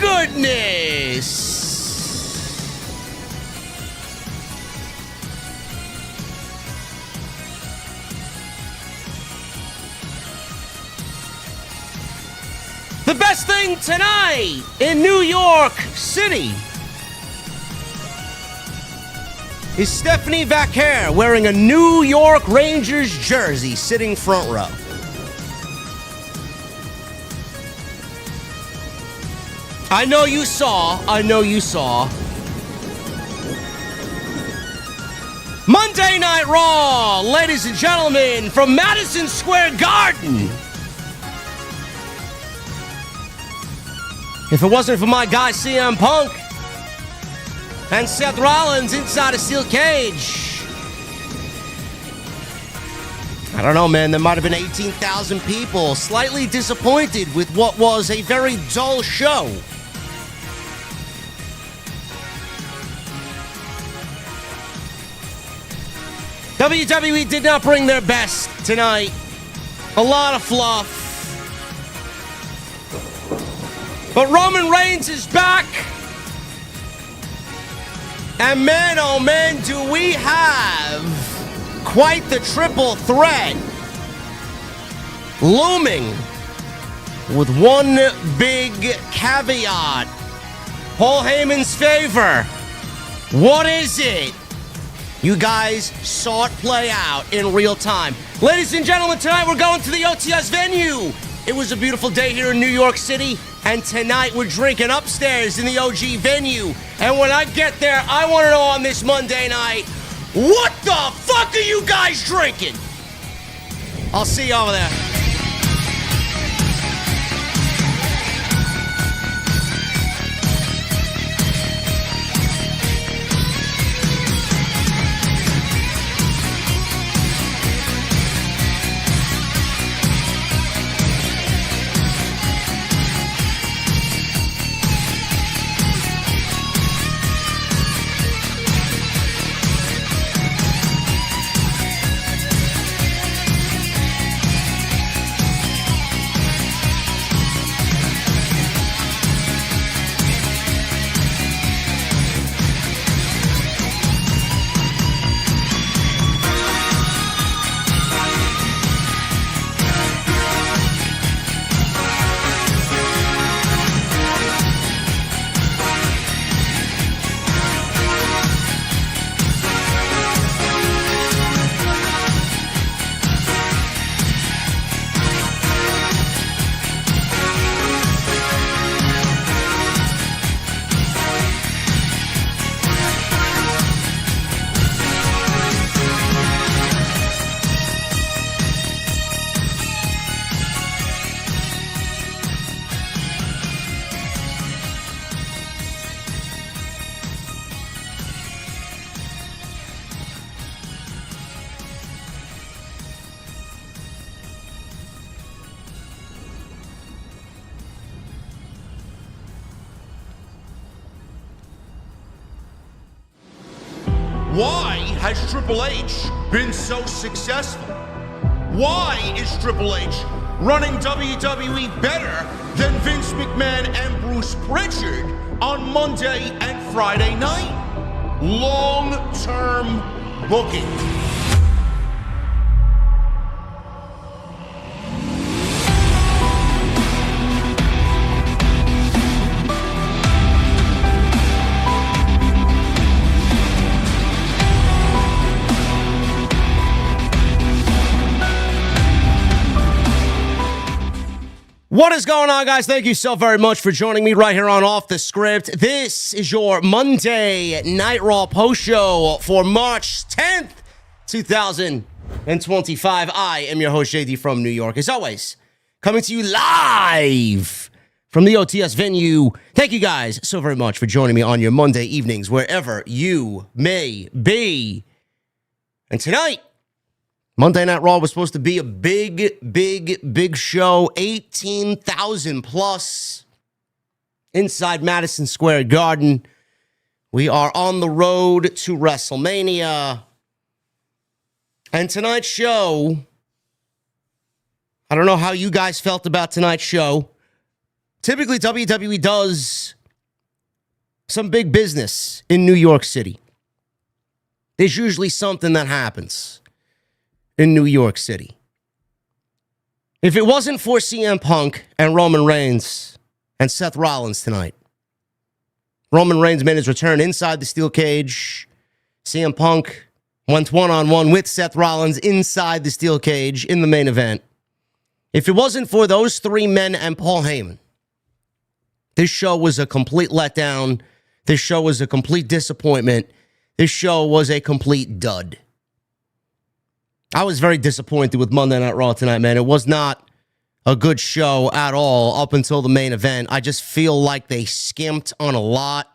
goodness! The best thing tonight in New York City is Stephanie Vaquer wearing a New York Rangers jersey, sitting front row. I know you saw. Monday Night Raw, ladies and gentlemen, from Madison Square Garden. If it wasn't for my guy CM Punk and Seth Rollins inside a steel cage, I don't know, man. There might have been 18,000 people slightly disappointed with what was a very dull show. WWE did not bring their best tonight. A lot of fluff. But Roman Reigns is back. And man, oh man, do we have quite the triple threat looming, with one big caveat. Paul Heyman's favor. What is it? You guys saw it play out in real time. Ladies and gentlemen, tonight we're going to the OTS venue. It was a beautiful day here in New York City, and tonight we're drinking upstairs in the OG venue. And when I get there, I want to know on this Monday night, what the fuck are you guys drinking? I'll see you over there. Why has Triple H been so successful? Why is Triple H running WWE better than Vince McMahon and Bruce Pritchard on Monday and Friday night? Long-term booking. What is going on, guys? Thank you so very much for joining me right here on Off the Script. This is your Monday Night Raw Post Show for March 10th, 2025. I am your host, JD from New York. As always, coming to you live from the OTS venue. Thank you guys so very much for joining me on your Monday evenings, wherever you may be. And tonight, Monday Night Raw was supposed to be a big show. 18,000 plus inside Madison Square Garden. We are on the road to WrestleMania. And tonight's show, I don't know how you guys felt about tonight's show. typically WWE does some big business in New York City. There's usually something that happens in New York City. If it wasn't for CM Punk and Roman Reigns and Seth Rollins tonight, Roman Reigns made his return inside the steel cage. CM Punk went one-on-one with Seth Rollins inside the steel cage in the main event. If it wasn't for those three men and Paul Heyman, this show was a complete letdown. This show was a complete disappointment. This show was a complete dud. I was very disappointed with Monday Night Raw tonight, man. It was not a good show at all up until the main event. I just feel like they skimped on a lot.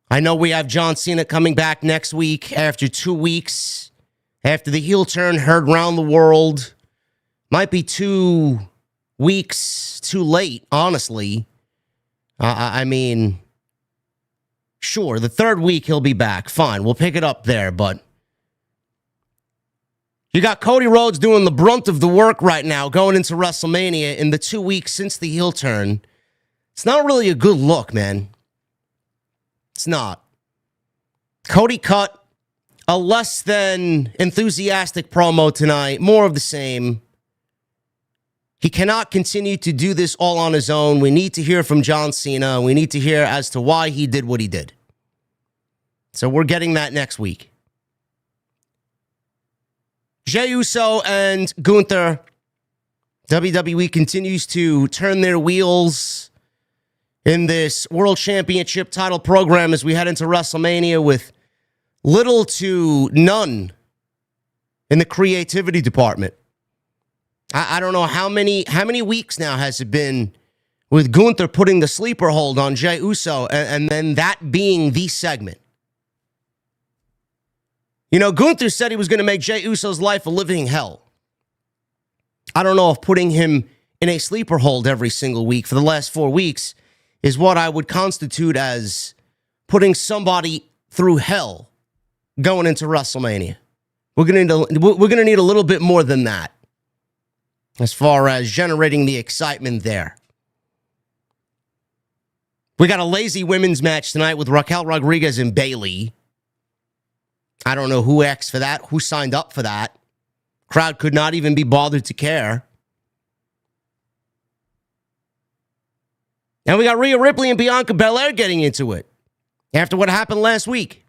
I know we have John Cena coming back next week after 2 weeks, after the heel turn heard around the world. Might be 2 weeks too late, honestly. I mean, sure, the third week he'll be back. Fine, we'll pick it up there, but you got Cody Rhodes doing the brunt of the work right now going into WrestleMania in the 2 weeks since the heel turn. It's not really a good look, man. It's not. Cody cut a less than enthusiastic promo tonight. More of the same. He cannot continue to do this all on his own. We need to hear from John Cena. We need to hear as to why he did what he did. So we're getting that next week. Jey Uso and Gunther. WWE continues to turn their wheels in this World Championship title program as we head into WrestleMania with little to none in the creativity department. I don't know how many weeks now has it been with Gunther putting the sleeper hold on Jey Uso and then that being the segment. You know, Gunther said he was going to make Jey Uso's life a living hell. I don't know if putting him in a sleeper hold every single week for the last 4 weeks is what I would constitute as putting somebody through hell going into WrestleMania. We're going to need a little bit more than that as far as generating the excitement there. We got a lazy women's match tonight with Raquel Rodriguez and Bayley. I don't know who asked for that, who signed up for that. Crowd could not even be bothered to care. And we got Rhea Ripley and Bianca Belair getting into it after what happened last week.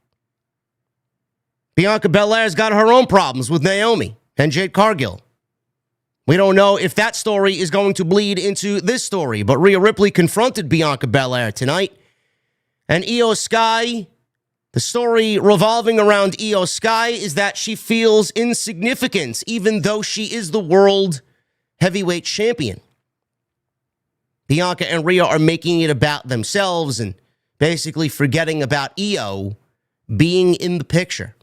Bianca Belair's got her own problems with Naomi and Jade Cargill. We don't know if that story is going to bleed into this story, but Rhea Ripley confronted Bianca Belair tonight. And Io Sky, the story revolving around Io Sky is that she feels insignificant, even though she is the world heavyweight champion. Bianca and Rhea are making it about themselves and basically forgetting about Io being in the picture.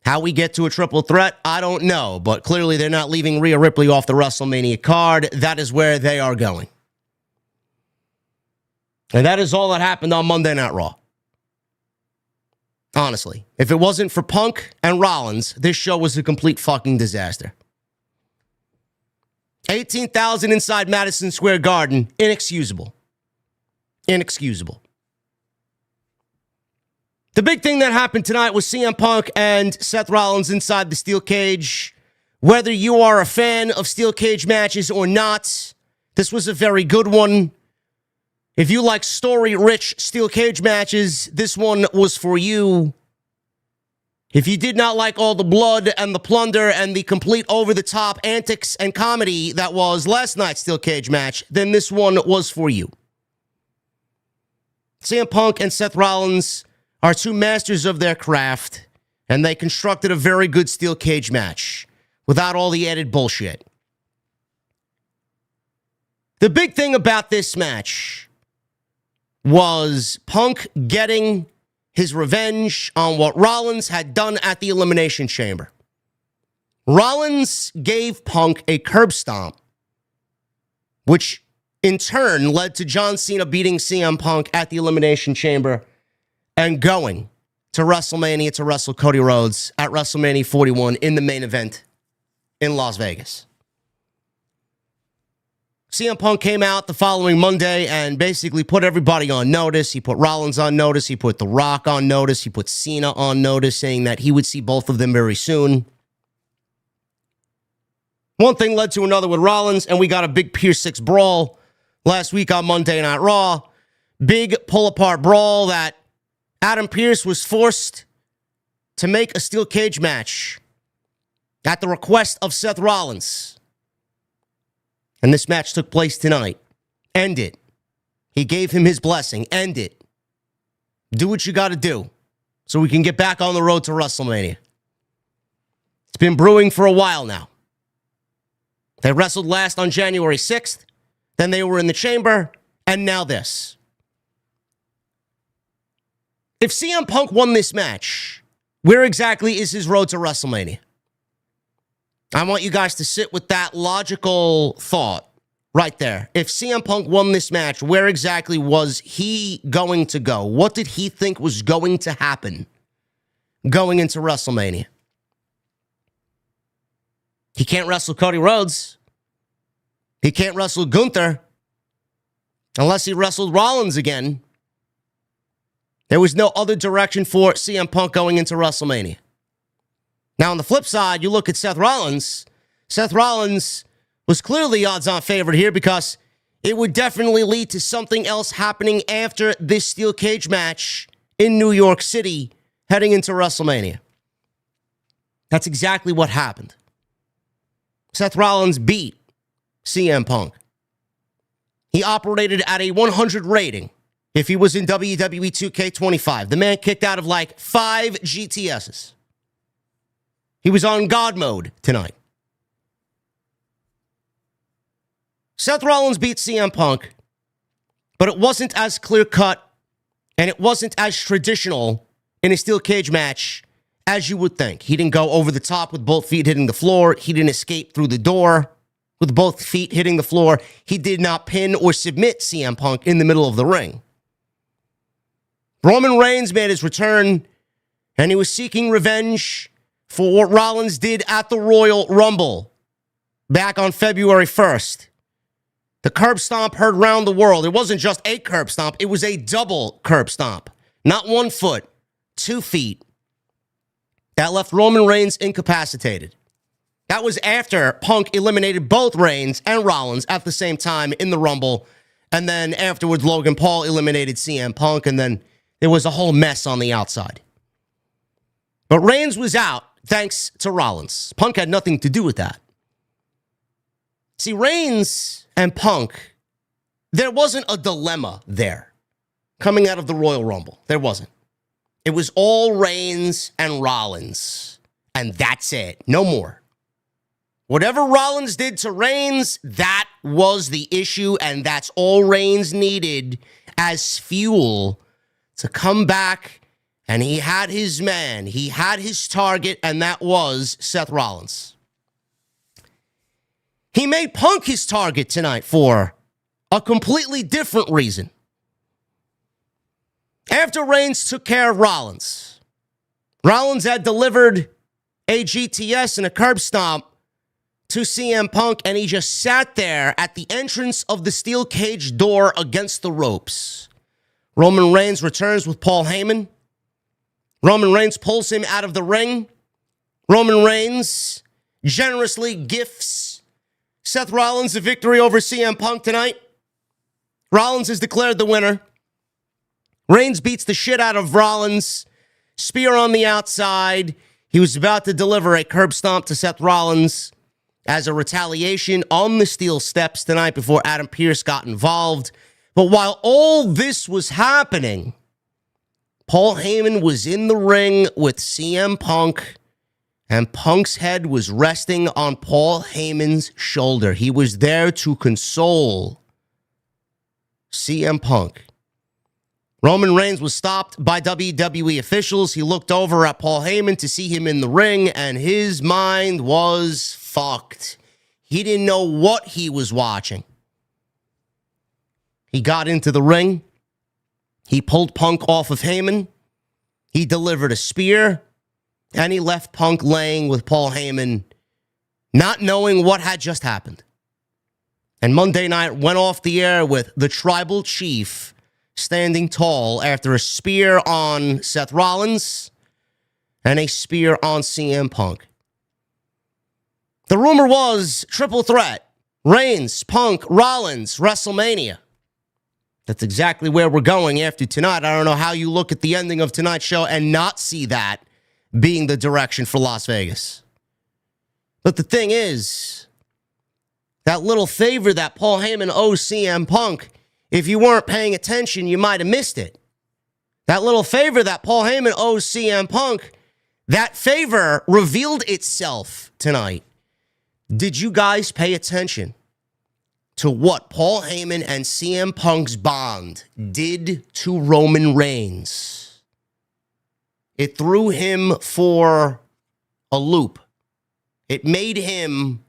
How we get to a triple threat, I don't know, but clearly they're not leaving Rhea Ripley off the WrestleMania card. That is where they are going. And that is all that happened on Monday Night Raw. Honestly, if it wasn't for Punk and Rollins, this show was a complete fucking disaster. 18,000 inside Madison Square Garden, inexcusable. Inexcusable. The big thing that happened tonight was CM Punk and Seth Rollins inside the steel cage. Whether you are a fan of steel cage matches or not, this was a very good one. If you like story-rich steel cage matches, this one was for you. If you did not like all the blood and the plunder and the complete over-the-top antics and comedy that was last night's steel cage match, then this one was for you. CM Punk and Seth Rollins are two masters of their craft, and they constructed a very good steel cage match without all the added bullshit. The big thing about this match was Punk getting his revenge on what Rollins had done at the Elimination Chamber. Rollins gave Punk a curb stomp, which in turn led to John Cena beating CM Punk at the Elimination Chamber and going to WrestleMania to wrestle Cody Rhodes at WrestleMania 41 in the main event in Las Vegas. CM Punk came out the following Monday and basically put everybody on notice. He put Rollins on notice. He put The Rock on notice. He put Cena on notice, saying that he would see both of them very soon. One thing led to another with Rollins, and we got a big Pier 6 brawl last week on Monday Night Raw. Big pull-apart brawl that Adam Pearce was forced to make a steel cage match at the request of Seth Rollins. And this match took place tonight. End it. He gave him his blessing. End it. Do what you got to do so we can get back on the road to WrestleMania. It's been brewing for a while now. They wrestled last on January 6th. Then they were in the chamber. And now this. If CM Punk won this match, where exactly is his road to WrestleMania? I want you guys to sit with that logical thought right there. If CM Punk won this match, where exactly was he going to go? What did he think was going to happen going into WrestleMania? He can't wrestle Cody Rhodes. He can't wrestle Gunther unless he wrestled Rollins again. There was no other direction for CM Punk going into WrestleMania. Now, on the flip side, you look at Seth Rollins. Seth Rollins was clearly the odds-on favorite here because it would definitely lead to something else happening after this steel cage match in New York City heading into WrestleMania. That's exactly what happened. Seth Rollins beat CM Punk. He operated at a 100 rating if he was in WWE 2K25. The man kicked out of like 5 GTSs. He was on God mode tonight. Seth Rollins beat CM Punk, but it wasn't as clear-cut and it wasn't as traditional in a steel cage match as you would think. He didn't go over the top with both feet hitting the floor. He didn't escape through the door with both feet hitting the floor. He did not pin or submit CM Punk in the middle of the ring. Roman Reigns made his return, and he was seeking revenge for what Rollins did at the Royal Rumble back on February 1st. The curb stomp heard round the world. It wasn't just a curb stomp. It was a double curb stomp. Not 1 foot, 2 feet. That left Roman Reigns incapacitated. That was after Punk eliminated both Reigns and Rollins at the same time in the Rumble. And then afterwards, Logan Paul eliminated CM Punk. And then there was a whole mess on the outside. But Reigns was out thanks to Rollins. Punk had nothing to do with that. See, Reigns and Punk, there wasn't a dilemma there coming out of the Royal Rumble. There wasn't. It was all Reigns and Rollins. And that's it. No more. Whatever Rollins did to Reigns, that was the issue. And that's all Reigns needed as fuel to come back. And he had his man. He had his target, and that was Seth Rollins. He made Punk his target tonight for a completely different reason. After Reigns took care of Rollins, Rollins had delivered a GTS and a curb stomp to CM Punk, and he just sat there at the entrance of the steel cage door against the ropes. Roman Reigns returns with Paul Heyman. Roman Reigns pulls him out of the ring. Roman Reigns generously gifts Seth Rollins a victory over CM Punk tonight. Rollins is declared the winner. Reigns beats the shit out of Rollins. Spear on the outside. He was about to deliver a curb stomp to Seth Rollins as a retaliation on the steel steps tonight before Adam Pearce got involved. But while all this was happening, Paul Heyman was in the ring with CM Punk, and Punk's head was resting on Paul Heyman's shoulder. He was there to console CM Punk. Roman Reigns was stopped by WWE officials. He looked over at Paul Heyman to see him in the ring, and his mind was fucked. He didn't know what he was watching. He got into the ring. He pulled Punk off of Heyman. He delivered a spear. And he left Punk laying with Paul Heyman, not knowing what had just happened. And Monday night went off the air with the Tribal Chief standing tall after a spear on Seth Rollins and a spear on CM Punk. The rumor was triple threat. Reigns, Punk, Rollins, WrestleMania. That's exactly where we're going after tonight. I don't know how you look at the ending of tonight's show and not see that being the direction for Las Vegas. But the thing is, that little favor that Paul Heyman owes CM Punk, if you weren't paying attention, you might have missed it. That little favor that Paul Heyman owes CM Punk, that favor revealed itself tonight. Did you guys pay attention to what Paul Heyman and CM Punk's bond did to Roman Reigns? It threw him for a loop. It made him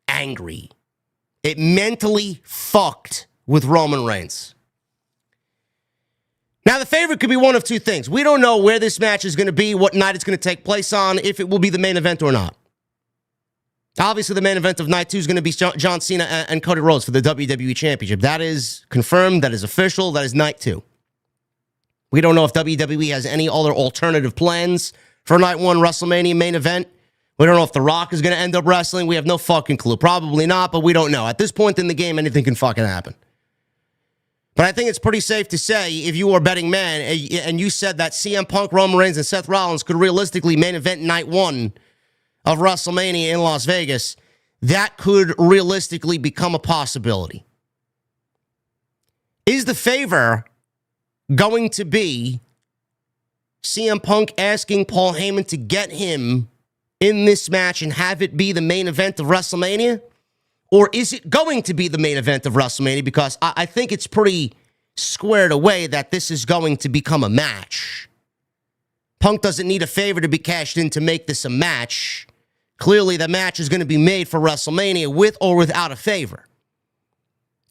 angry. It mentally fucked with Roman Reigns. Now, the favorite could be one of two things. We don't know where this match is going to be, what night it's going to take place on, if it will be the main event or not. Obviously, the main event of night 2 is going to be John Cena and Cody Rhodes for the WWE Championship. That is confirmed. That is official. That is night 2. We don't know if WWE has any other alternative plans for night 1 WrestleMania main event. We don't know if The Rock is going to end up wrestling. We have no fucking clue. Probably not, but we don't know. At this point in the game, anything can fucking happen. But I think it's pretty safe to say, if you are a betting man, and you said that CM Punk, Roman Reigns, and Seth Rollins could realistically main event night 1 of WrestleMania in Las Vegas, that could realistically become a possibility. Is the favor going to be CM Punk asking Paul Heyman to get him in this match and have it be the main event of WrestleMania? Or is it going to be the main event of WrestleMania? Because I think it's pretty squared away that this is going to become a match. Punk doesn't need a favor to be cashed in to make this a match. Clearly, the match is going to be made for WrestleMania with or without a favor.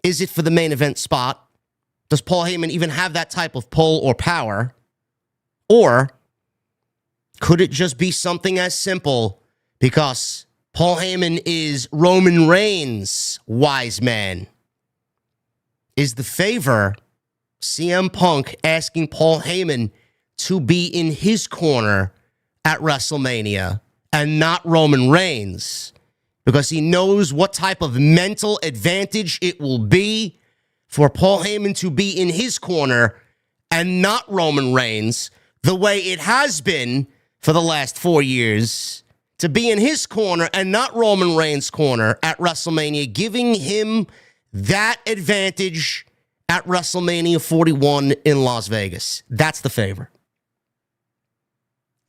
Is it for the main event spot? Does Paul Heyman even have that type of pull or power? Or could it just be something as simple because Paul Heyman is Roman Reigns' wise man? Is the favor CM Punk asking Paul Heyman to be in his corner at WrestleMania and not Roman Reigns? Because he knows what type of mental advantage it will be for Paul Heyman to be in his corner and not Roman Reigns, the way it has been for the last 4 years, to be in his corner and not Roman Reigns' corner at WrestleMania, giving him that advantage at WrestleMania 41 in Las Vegas. That's the favor.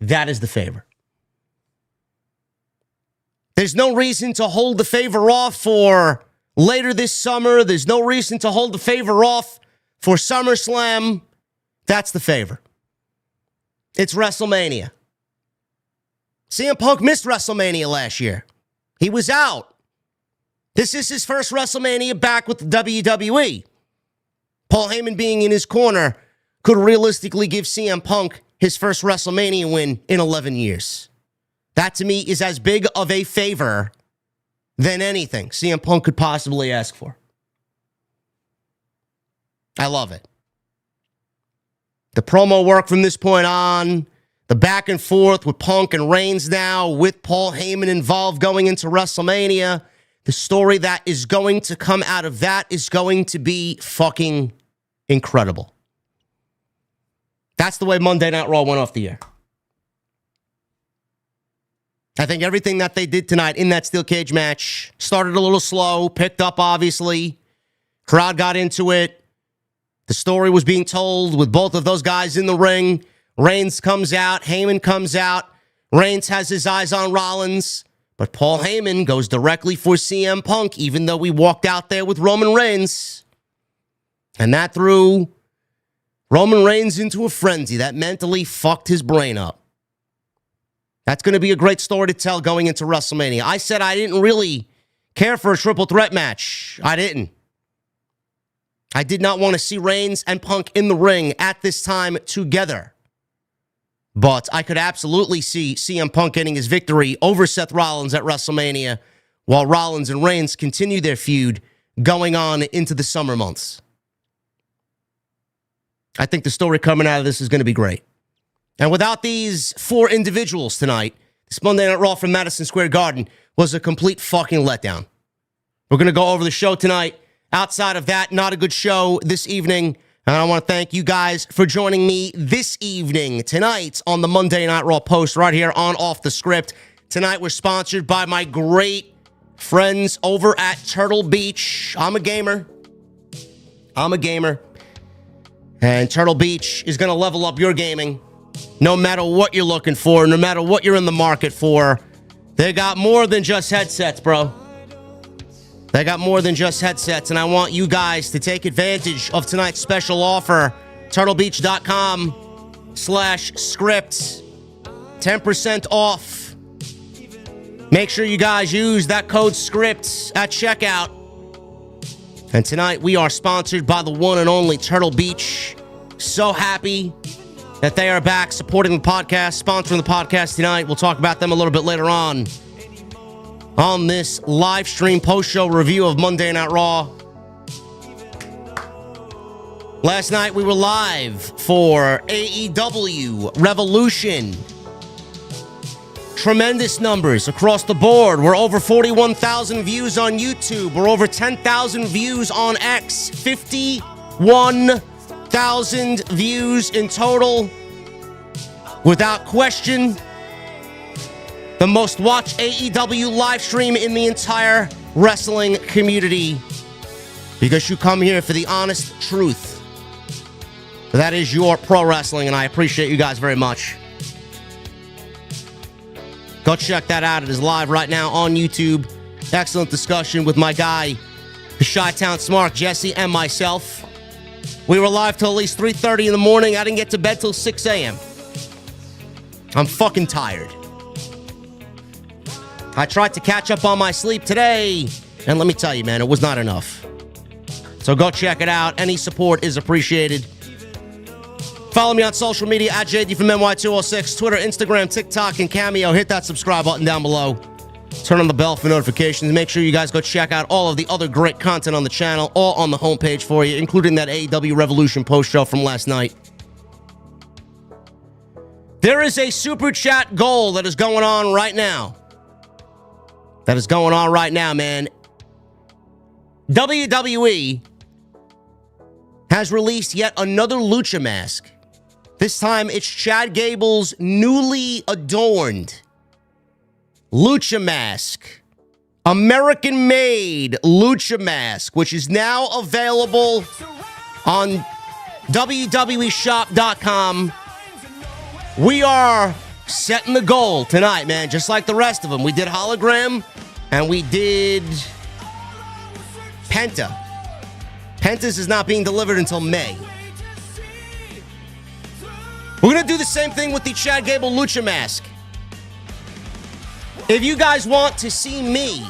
That is the favor. There's no reason to hold the favor off for later this summer. There's no reason to hold the favor off for SummerSlam. That's the favor. It's WrestleMania. CM Punk missed WrestleMania last year. He was out. This is his first WrestleMania back with the WWE. Paul Heyman being in his corner could realistically give CM Punk his first WrestleMania win in 11 years. That, to me, is as big of a favor than anything CM Punk could possibly ask for. I love it. The promo work from this point on, the back and forth with Punk and Reigns now, with Paul Heyman involved going into WrestleMania, the story that is going to come out of that is going to be fucking incredible. That's the way Monday Night Raw went off the air. I think everything that they did tonight in that steel cage match started a little slow, picked up, obviously. Crowd got into it. The story was being told with both of those guys in the ring. Reigns comes out. Heyman comes out. Reigns has his eyes on Rollins. But Paul Heyman goes directly for CM Punk, even though we walked out there with Roman Reigns. And that threw Roman Reigns into a frenzy. That mentally fucked his brain up. That's going to be a great story to tell going into WrestleMania. I said I didn't really care for a triple threat match. I didn't. I did not want to see Reigns and Punk in the ring at this time together. But I could absolutely see CM Punk getting his victory over Seth Rollins at WrestleMania while Rollins and Reigns continue their feud going on into the summer months. I think the story coming out of this is going to be great. And without these four individuals tonight, this Monday Night Raw from Madison Square Garden was a complete fucking letdown. We're going to go over the show tonight. Outside of that, not a good show this evening. And I want to thank you guys for joining me this evening, tonight, on the Monday Night Raw Post, right here on Off the Script. Tonight, we're sponsored by my great friends over at Turtle Beach. I'm a gamer. And Turtle Beach is going to level up your gaming. No matter what you're looking for, no matter what you're in the market for, they got more than just headsets, bro. They got more than just headsets, and I want you guys to take advantage of tonight's special offer. TurtleBeach.com/script. 10% off. Make sure you guys use that code SCRIPT at checkout. And tonight we are sponsored by the one and only Turtle Beach. So happy that they are back supporting the podcast, sponsoring the podcast tonight. We'll talk about them a little bit later on this live stream post-show review of Monday Night Raw. Last night we were live for AEW Revolution. Tremendous numbers across the board. We're over 41,000 views on YouTube. We're over 10,000 views on X. 51,000 views in total. Without question, the most watched AEW live stream in the entire wrestling community. Because you come here for the honest truth. That is your pro wrestling, and I appreciate you guys very much. Go check that out. It is live right now on YouTube. Excellent discussion with my guy, the Chi-Town Smart, Jesse, and myself. We were live till at least 3:30 in the morning. I didn't get to bed till 6 a.m. I'm fucking tired. I tried to catch up on my sleep today, and let me tell you, man, it was not enough. So go check it out. Any support is appreciated. Follow me on social media at JDfromNY206, Twitter, Instagram, TikTok, and Cameo. Hit that subscribe button down below. Turn on the bell for notifications. Make sure you guys go check out all of the other great content on the channel, all on the homepage for you, including that AEW Revolution post show from last night. There is a super chat goal that is going on right now. Man. WWE has released yet another lucha mask. This time, it's Chad Gable's newly adorned lucha mask. American-made lucha mask, which is now available on WWEshop.com. We are setting the goal tonight, man, just like the rest of them. We did Hologram, and we did Penta. Penta's is not being delivered until May. We're going to do the same thing with the Chad Gable Lucha Mask. If you guys want to see me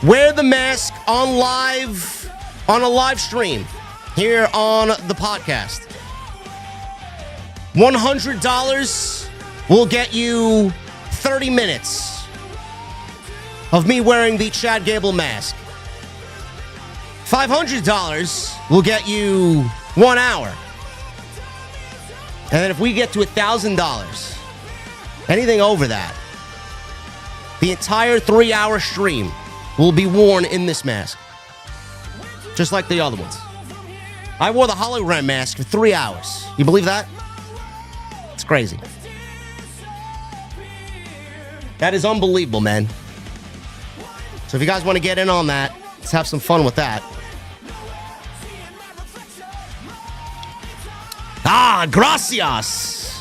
wear the mask on a live stream here on the podcast, $100 will get you 30 minutes of me wearing the Chad Gable mask. $500 will get you 1 hour. And then if we get to $1,000, anything over that, the entire 3-hour stream will be worn in this mask. Just like the other ones. I wore the hologram mask for 3 hours. You believe that? It's crazy. That is unbelievable, man. So if you guys want to get in on that, let's have some fun with that. Gracias.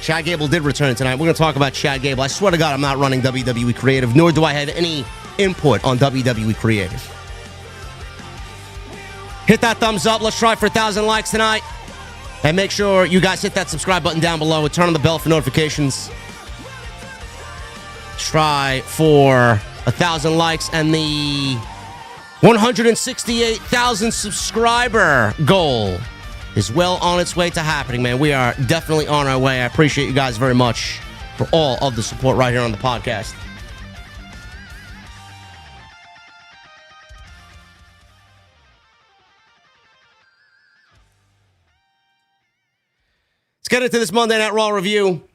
Chad Gable did return tonight. We're going to talk about Chad Gable. I swear to God, I'm not running WWE Creative, nor do I have any input on WWE Creative. Hit that thumbs up. Let's try for 1,000 likes tonight. And make sure you guys hit that subscribe button down below and turn on the bell for notifications. Try for 1,000 likes and the 168,000 subscriber goal is well on its way to happening, man. We are definitely on our way. I appreciate you guys very much for all of the support right here on the podcast. get into this Monday Night Raw review.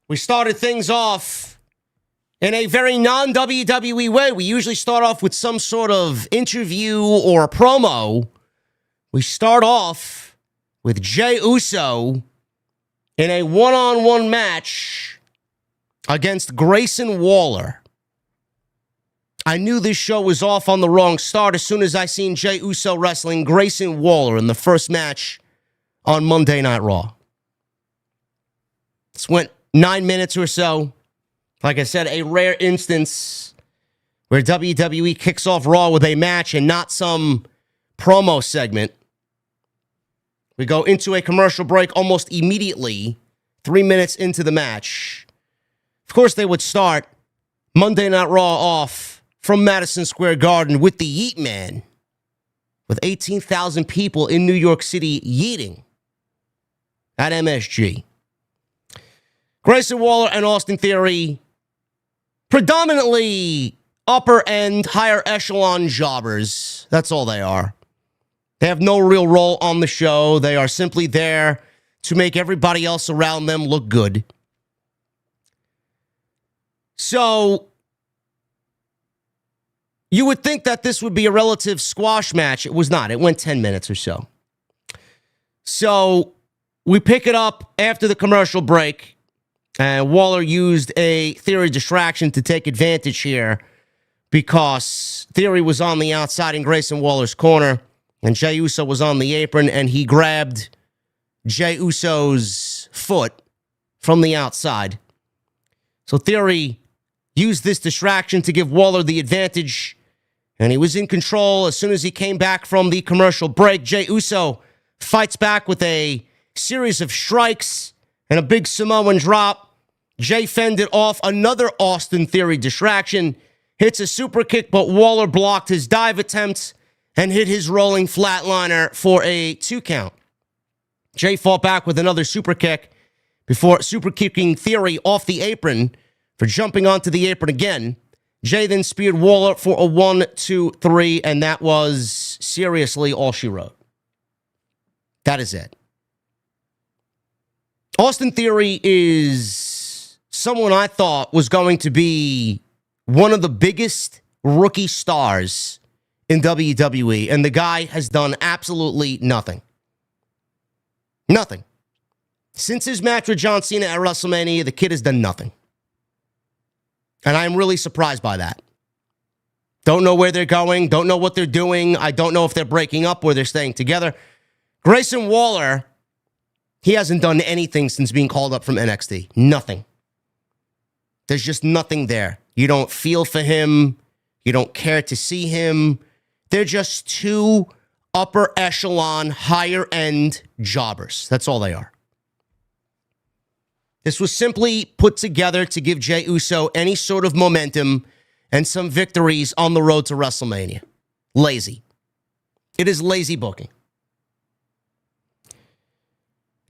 We started things off in a very non-WWE way. We usually start off with some sort of interview or a promo. We start off with Jey Uso in a one-on-one match against Grayson Waller. I knew this show was off on the wrong start as soon as I seen Jey Uso wrestling Grayson Waller in the first match on Monday Night Raw. This went 9 minutes or so. Like I said, a rare instance where WWE kicks off Raw with a match and not some promo segment. We go into a commercial break almost immediately, 3 minutes into the match. Of course, they would start Monday Night Raw off from Madison Square Garden with the Yeet Man, with 18,000 people in New York City yeeting at MSG. Grayson Waller and Austin Theory, predominantly upper end, higher echelon jobbers. That's all they are. They have no real role on the show. They are simply there to make everybody else around them look good. So you would think that this would be a relative squash match. It was not. It went 10 minutes or so. So we pick it up after the commercial break, and Waller used a Theory distraction to take advantage here because Theory was on the outside in Grayson Waller's corner, and Jey Uso was on the apron, and he grabbed Jey Uso's foot from the outside. So Theory used this distraction to give Waller the advantage, and he was in control. As soon as he came back from the commercial break, Jey Uso fights back with a series of strikes and a big Samoan drop. Jey fended off another Austin Theory distraction, hits a super kick, but Waller blocked his dive attempt and hit his rolling flatliner for a 2 count. Jey fought back with another super kick before super kicking Theory off the apron for jumping onto the apron again. Jey then speared Waller for a 1, 2, 3, and that was seriously all she wrote. That is it. Austin Theory is someone I thought was going to be one of the biggest rookie stars in WWE, and the guy has done absolutely nothing. Nothing. Since his match with John Cena at WrestleMania, the kid has done nothing. And I'm really surprised by that. Don't know where they're going. Don't know what they're doing. I don't know if they're breaking up or they're staying together. Grayson Waller, he hasn't done anything since being called up from NXT. Nothing. There's just nothing there. You don't feel for him. You don't care to see him. They're just two upper echelon, higher end jobbers. That's all they are. This was simply put together to give Jey Uso any sort of momentum and some victories on the road to WrestleMania. Lazy. It is lazy booking.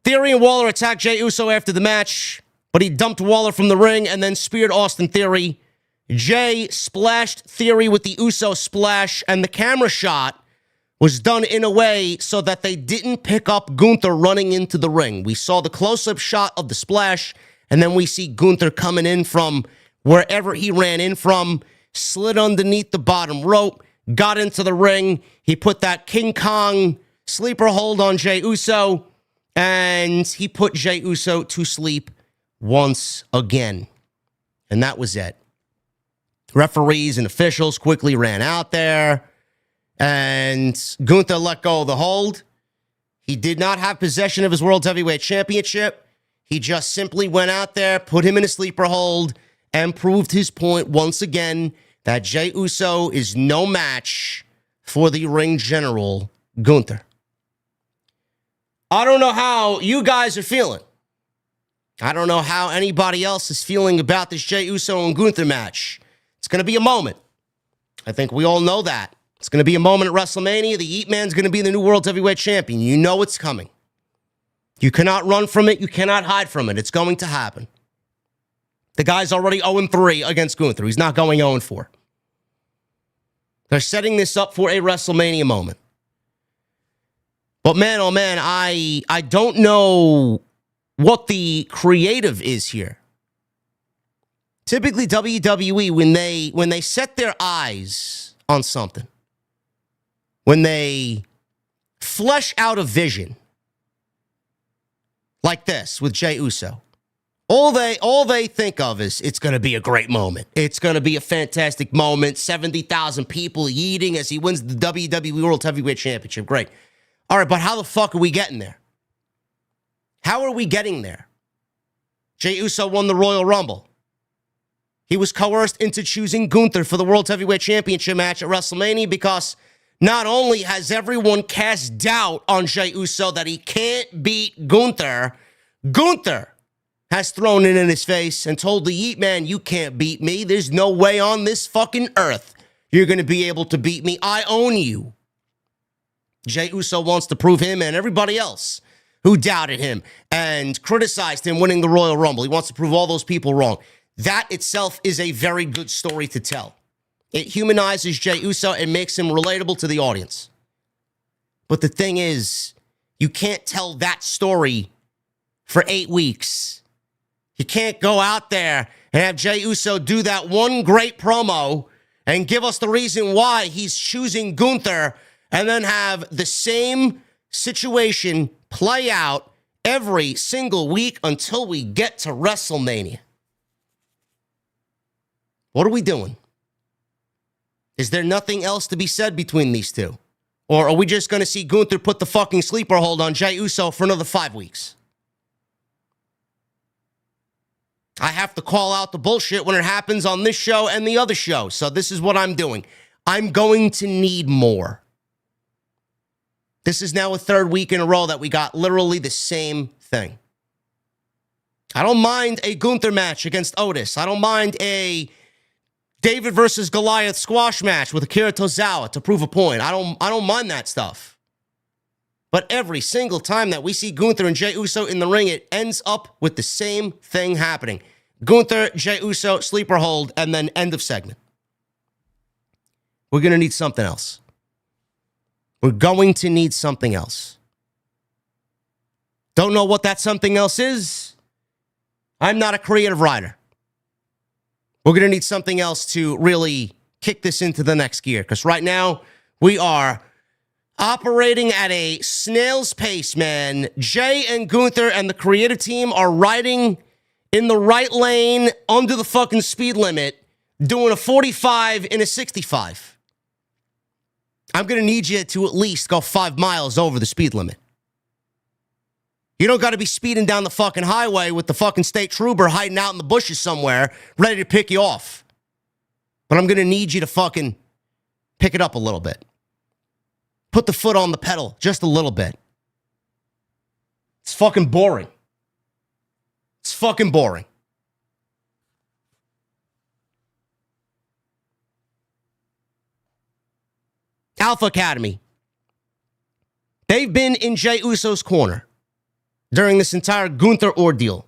Theory and Waller attacked Jey Uso after the match, but he dumped Waller from the ring and then speared Austin Theory. Jey splashed Theory with the Uso splash, and the camera shot was done in a way so that they didn't pick up Gunther running into the ring. We saw the close-up shot of the splash, and then we see Gunther coming in from wherever he ran in from, slid underneath the bottom rope, got into the ring. He put that King Kong sleeper hold on Jey Uso, and he put Jey Uso to sleep once again. And that was it. Referees and officials quickly ran out there, and Gunther let go of the hold. He did not have possession of his World Heavyweight Championship. He just simply went out there, put him in a sleeper hold, and proved his point once again that Jey Uso is no match for the ring general, Gunther. I don't know how you guys are feeling. I don't know how anybody else is feeling about this Jey Uso and Gunther match. It's going to be a moment. I think we all know that. It's going to be a moment at WrestleMania. The Yeet Man's going to be the new World Heavyweight Champion. You know it's coming. You cannot run from it. You cannot hide from it. It's going to happen. The guy's already 0-3 against Gunther. He's not going 0-4. They're setting this up for a WrestleMania moment. But man, oh man, I don't know what the creative is here. Typically, WWE, when they set their eyes on something, when they flesh out a vision like this with Jey Uso, all they think of is it's going to be a great moment. It's going to be a fantastic moment. 70,000 people eating as he wins the WWE World Heavyweight Championship. Great. All right, but how the fuck are we getting there? How are we getting there? Jey Uso won the Royal Rumble. He was coerced into choosing Gunther for the World Heavyweight Championship match at WrestleMania because not only has everyone cast doubt on Jey Uso that he can't beat Gunther, Gunther has thrown it in his face and told the Yeet Man, you can't beat me. There's no way on this fucking earth you're going to be able to beat me. I own you. Jey Uso wants to prove him and everybody else who doubted him and criticized him winning the Royal Rumble. He wants to prove all those people wrong. That itself is a very good story to tell. It humanizes Jey Uso and makes him relatable to the audience. But the thing is, you can't tell that story for 8 weeks. You can't go out there and have Jey Uso do that one great promo and give us the reason why he's choosing Gunther and then have the same situation play out every single week until we get to WrestleMania. What are we doing? Is there nothing else to be said between these two? Or are we just going to see Gunther put the fucking sleeper hold on Jey Uso for another 5 weeks? I have to call out the bullshit when it happens on this show and the other show. So this is what I'm doing. I'm going to need more. This is now a third week in a row that we got literally the same thing. I don't mind a Gunther match against Otis. I don't mind a David versus Goliath squash match with Akira Tozawa to prove a point. I don't mind that stuff. But every single time that we see Gunther and Jey Uso in the ring, it ends up with the same thing happening. Gunther, Jey Uso, sleeper hold, and then end of segment. We're going to need something else. We're going to need something else. Don't know what that something else is. I'm not a creative writer. We're going to need something else to really kick this into the next gear. Because right now, we are operating at a snail's pace, man. Jey and Gunther and the creative team are riding in the right lane under the fucking speed limit, doing a 45 in a 65. I'm going to need you to at least go 5 miles over the speed limit. You don't got to be speeding down the fucking highway with the fucking state trooper hiding out in the bushes somewhere, ready to pick you off. But I'm going to need you to fucking pick it up a little bit. Put the foot on the pedal just a little bit. It's fucking boring. It's fucking boring. Alpha Academy. They've been in Jey Uso's corner during this entire Gunther ordeal.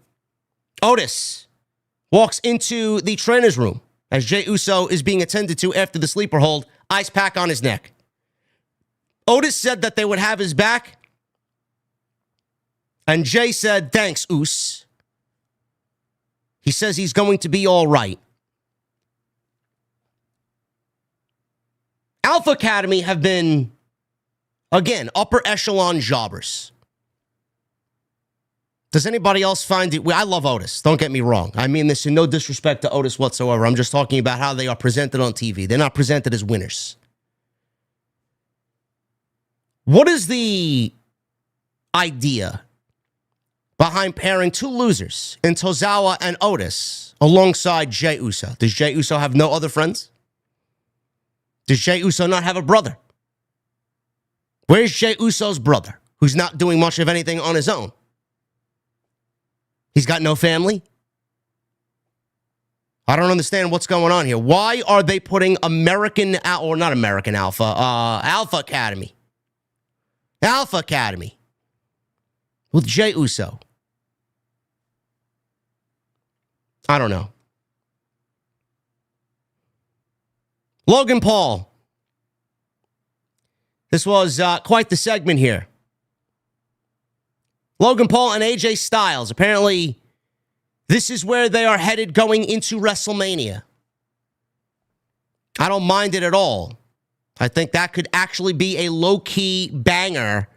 Otis walks into the trainer's room as Jey Uso is being attended to after the sleeper hold, ice pack on his neck. Otis said that they would have his back, and Jey said, thanks, Us. He says he's going to be all right. Alpha Academy have been, again, upper echelon jobbers. Does anybody else find it? I love Otis. Don't get me wrong. I mean this in no disrespect to Otis whatsoever. I'm just talking about how they are presented on TV. They're not presented as winners. What is the idea behind pairing two losers in Tozawa and Otis alongside Jey Uso? Does Jey Uso have no other friends? Does Jey Uso not have a brother? Where's Jey Uso's brother, who's not doing much of anything on his own? He's got no family? I don't understand what's going on here. Why are they putting Alpha Academy with Jey Uso? I don't know. Logan Paul. This was quite the segment here. Logan Paul and AJ Styles. Apparently, this is where they are headed going into WrestleMania. I don't mind it at all. I think that could actually be a low-key banger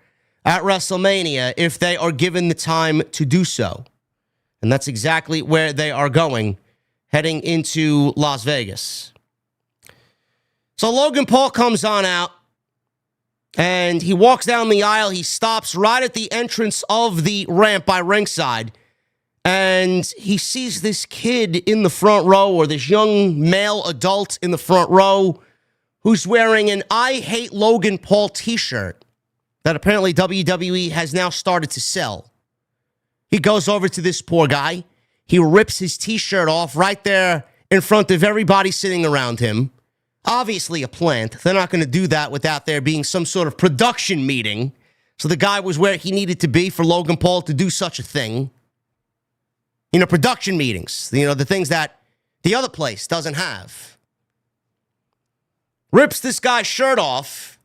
at WrestleMania if they are given the time to do so. And that's exactly where they are going, heading into Las Vegas. So Logan Paul comes on out, and he walks down the aisle. He stops right at the entrance of the ramp by ringside, and he sees this kid in the front row, or this young male adult in the front row, who's wearing an I Hate Logan Paul t-shirt that apparently WWE has now started to sell. He goes over to this poor guy. He rips his t-shirt off right there in front of everybody sitting around him. Obviously a plant. They're not going to do that without there being some sort of production meeting. So the guy was where he needed to be for Logan Paul to do such a thing. You know, production meetings. You know, the things that the other place doesn't have. Rips this guy's shirt off.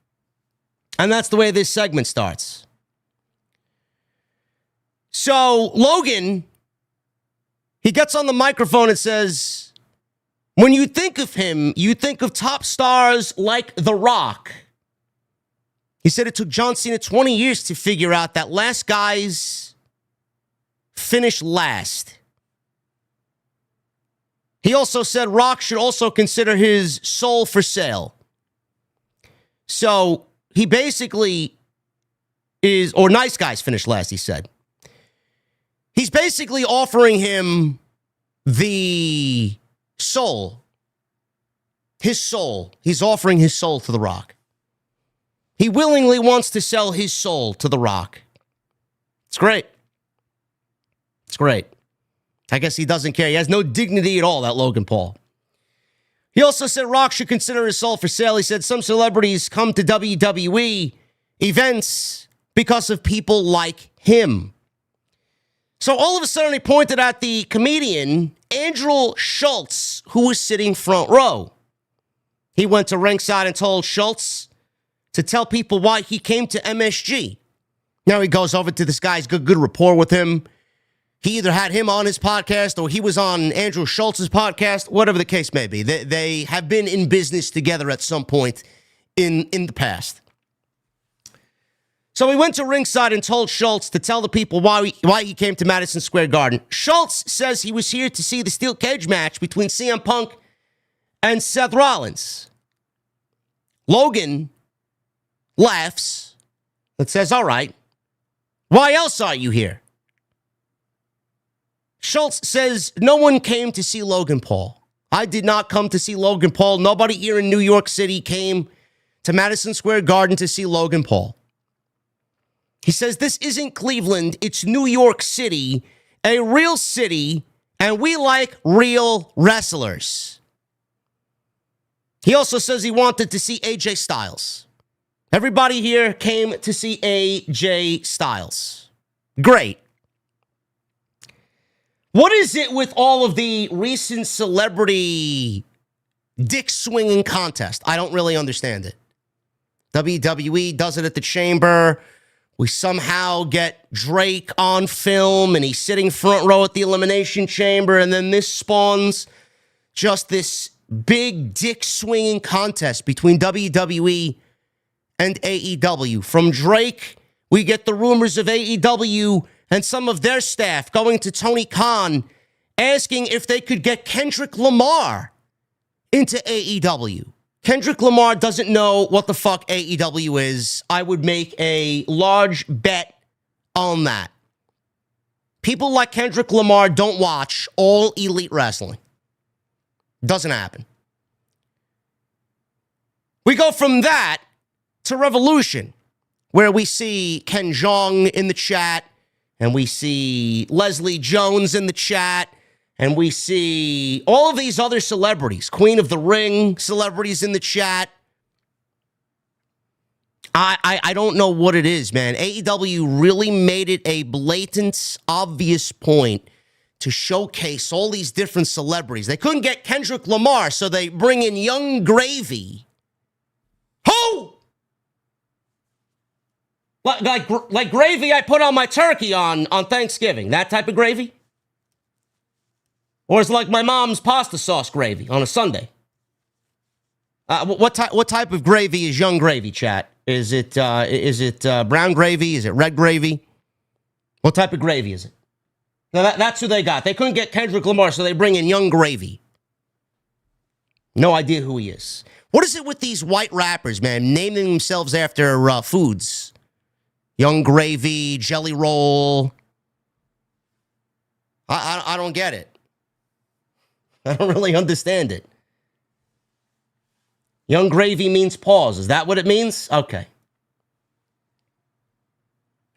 And that's the way this segment starts. So Logan, he gets on the microphone and says, when you think of him, you think of top stars like The Rock. He said it took John Cena 20 years to figure out that last guys finish last. He also said Rock should also consider his soul for sale. So he basically is, or nice guys finish last, he said. He's basically offering him the soul. His soul. He's offering his soul to The Rock. He willingly wants to sell his soul to The Rock. It's great. It's great. I guess he doesn't care. He has no dignity at all, that Logan Paul. He also said Rock should consider his soul for sale. He said some celebrities come to WWE events because of people like him. So all of a sudden he pointed at the comedian Andrew Schultz, who was sitting front row. He went to ringside and told Schultz to tell people why he came to MSG. Now he goes over to this guy's good rapport with him. He either had him on his podcast or he was on Andrew Schultz's podcast, whatever the case may be. They have been in business together at some point in the past. So he went to ringside and told Schultz to tell the people why he came to Madison Square Garden. Schultz says he was here to see the steel cage match between CM Punk and Seth Rollins. Logan laughs and says, all right, why else are you here? Schultz says, no one came to see Logan Paul. I did not come to see Logan Paul. Nobody here in New York City came to Madison Square Garden to see Logan Paul. He says, this isn't Cleveland, it's New York City, a real city, and we like real wrestlers. He also says he wanted to see AJ Styles. Everybody here came to see AJ Styles. Great. What is it with all of the recent celebrity dick swinging contest? I don't really understand it. WWE does it at the Chamber. We somehow get Drake on film and he's sitting front row at the Elimination Chamber, and then this spawns just this big dick swinging contest between WWE and AEW. From Drake, we get the rumors of AEW and some of their staff going to Tony Khan asking if they could get Kendrick Lamar into AEW. Kendrick Lamar doesn't know what the fuck AEW is. I would make a large bet on that. People like Kendrick Lamar don't watch All Elite Wrestling. Doesn't happen. We go from that to Revolution, where we see Ken Jeong in the chat, and we see Leslie Jones in the chat, and we see all of these other celebrities, Queen of the Ring celebrities in the chat. I don't know what it is, man. AEW really made it a blatant, obvious point to showcase all these different celebrities. They couldn't get Kendrick Lamar, so they bring in Young Gravy. Who? Like gravy I put on my turkey on Thanksgiving. That type of gravy? Or is it like my mom's pasta sauce gravy on a Sunday? What type of gravy is young gravy, chat? Is it brown gravy? Is it red gravy? What type of gravy is it? Now that's who they got. They couldn't get Kendrick Lamar, so they bring in Young Gravy. No idea who he is. What is it with these white rappers, man, naming themselves after foods? Young Gravy, Jelly Roll. I don't get it. I don't really understand it. Young Gravy means pause. Is that what it means? Okay.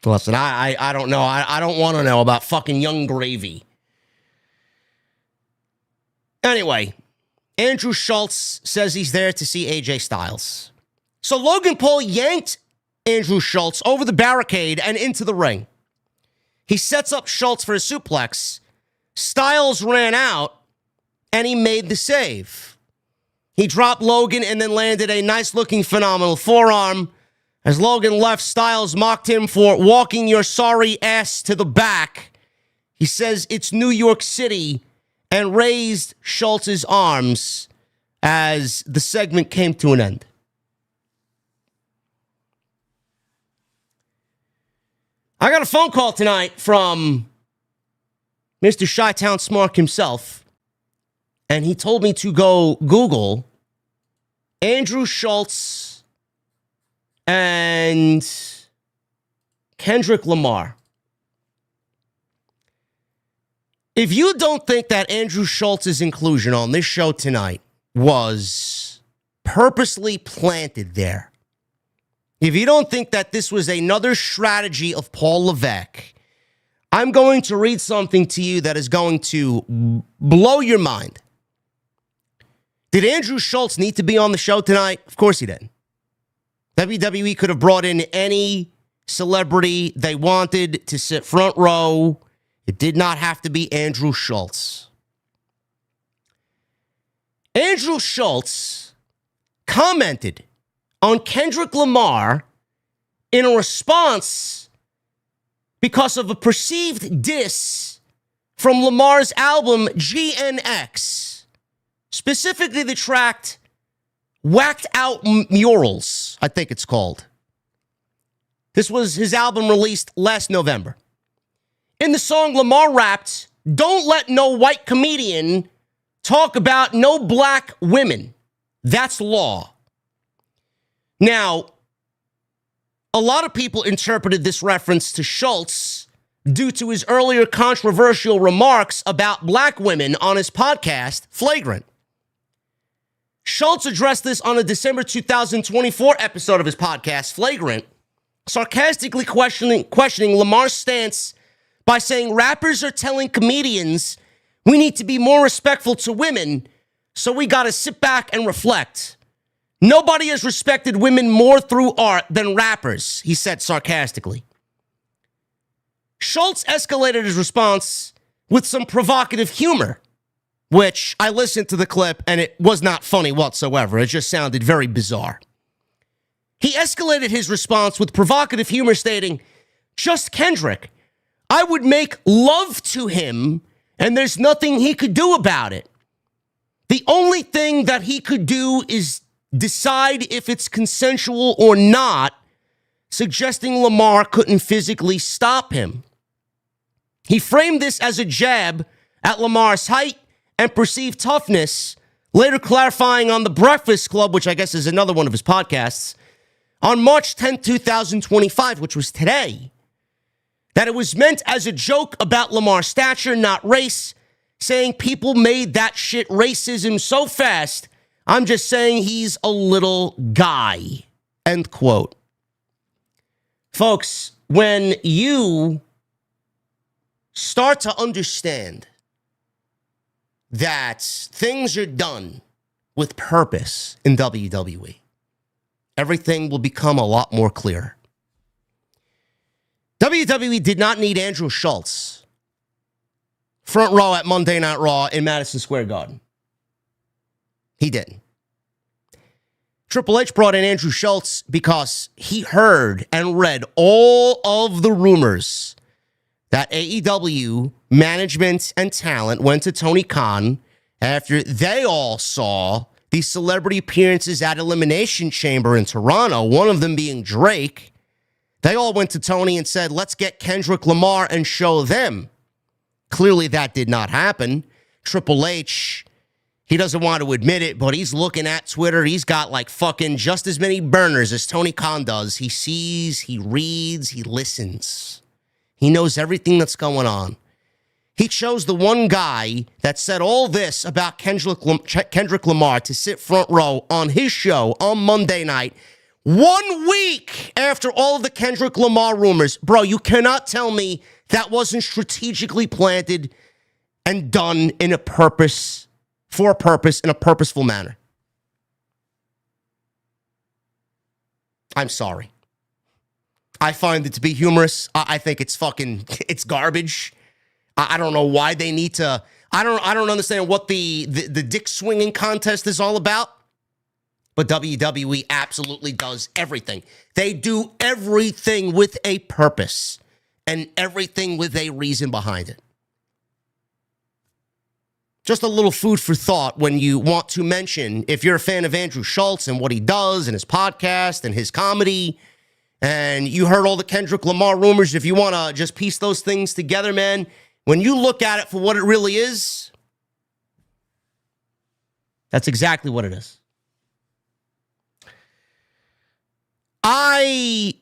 Listen, I don't know. I don't want to know about fucking Young Gravy. Anyway, Andrew Schultz says he's there to see AJ Styles. So Logan Paul yanked Andrew Schultz over the barricade and into the ring. He sets up Schultz for a suplex. Styles ran out, and he made the save. He dropped Logan and then landed a nice-looking phenomenal forearm. As Logan left, Styles mocked him for walking your sorry ass to the back. He says it's New York City and raised Schultz's arms as the segment came to an end. I got a phone call tonight from Mr. Chi-Town Smart himself, and he told me to go Google Andrew Schultz and Kendrick Lamar. If you don't think that Andrew Schultz's inclusion on this show tonight was purposely planted there, if you don't think that this was another strategy of Paul Levesque, I'm going to read something to you that is going to blow your mind. Did Andrew Schultz need to be on the show tonight? Of course he didn't. WWE could have brought in any celebrity they wanted to sit front row. It did not have to be Andrew Schultz. Andrew Schultz commented on Kendrick Lamar in a response because of a perceived diss from Lamar's album GNX, specifically the track Whacked Out Murals, I think it's called. This was his album released last November. In the song, Lamar rapped, "Don't let no white comedian talk about no black women. That's law." Now, a lot of people interpreted this reference to Schultz due to his earlier controversial remarks about black women on his podcast, Flagrant. Schultz addressed this on a December 2024 episode of his podcast, Flagrant, sarcastically questioning Lamar's stance by saying rappers are telling comedians we need to be more respectful to women, so we got to sit back and reflect. Nobody has respected women more through art than rappers, he said sarcastically. Schultz escalated his response with some provocative humor, which I listened to the clip and it was not funny whatsoever. It just sounded very bizarre. He escalated his response with provocative humor, stating, "Just Kendrick. I would make love to him and there's nothing he could do about it. The only thing that he could do is decide if it's consensual or not," suggesting Lamar couldn't physically stop him. He framed this as a jab at Lamar's height and perceived toughness, later clarifying on The Breakfast Club, which I guess is another one of his podcasts, on March 10, 2025, which was today, that it was meant as a joke about Lamar's stature, not race, saying people made that shit racism so fast, I'm just saying he's a little guy, end quote. Folks, when you start to understand that things are done with purpose in WWE, everything will become a lot more clear. WWE did not need Andrew Schultz front row at Monday Night Raw in Madison Square Garden. He didn't. Triple H brought in Andrew Schultz because he heard and read all of the rumors that AEW management and talent went to Tony Khan after they all saw these celebrity appearances at Elimination Chamber in Toronto, one of them being Drake. They all went to Tony and said, let's get Kendrick Lamar and show them. Clearly that did not happen. Triple H, he doesn't want to admit it, but he's looking at Twitter. He's got like fucking just as many burners as Tony Khan does. He sees, he reads, he listens. He knows everything that's going on. He chose the one guy that said all this about Kendrick Lamar to sit front row on his show on Monday night, 1 week after all of the Kendrick Lamar rumors. Bro, you cannot tell me that wasn't strategically planted and done in a purpose, for a purpose, in a purposeful manner. I'm sorry. I find it to be humorous. I think it's it's garbage. I don't know why they need to. I don't understand what the dick swinging contest is all about. But WWE absolutely does everything. They do everything with a purpose and everything with a reason behind it. Just a little food for thought when you want to mention, if you're a fan of Andrew Schultz and what he does and his podcast and his comedy, and you heard all the Kendrick Lamar rumors, if you want to just piece those things together, man, when you look at it for what it really is, that's exactly what it is. I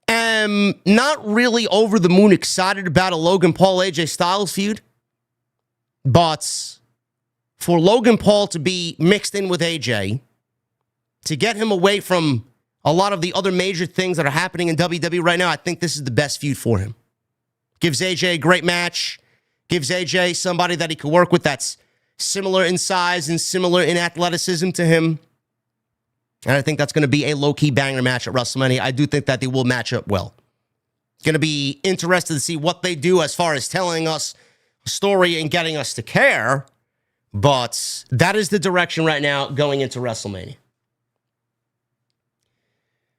am not really over the moon excited about a Logan Paul AJ Styles feud, but for Logan Paul to be mixed in with AJ, to get him away from a lot of the other major things that are happening in WWE right now, I think this is the best feud for him. Gives AJ a great match. Gives AJ somebody that he can work with that's similar in size and similar in athleticism to him. And I think that's going to be a low-key banger match at WrestleMania. I do think that they will match up well. It's going to be interesting to see what they do as far as telling us a story and getting us to care. But that is the direction right now going into WrestleMania.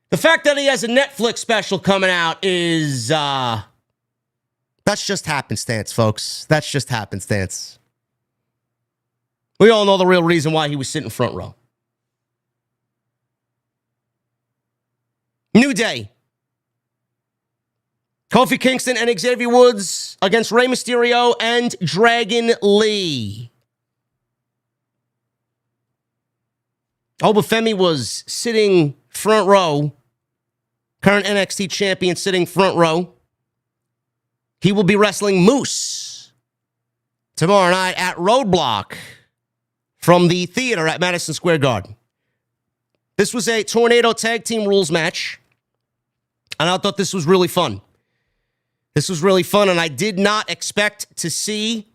The fact that he has a Netflix special coming out is... that's just happenstance, folks. That's just happenstance. We all know the real reason why he was sitting front row. New Day. Kofi Kingston and Xavier Woods against Rey Mysterio and Dragon Lee. Obafemi was sitting front row. Current NXT champion sitting front row. He will be wrestling Moose tomorrow night at Roadblock from the theater at Madison Square Garden. This was a Tornado Tag Team Rules match, and I thought this was really fun. This was really fun, and I did not expect to see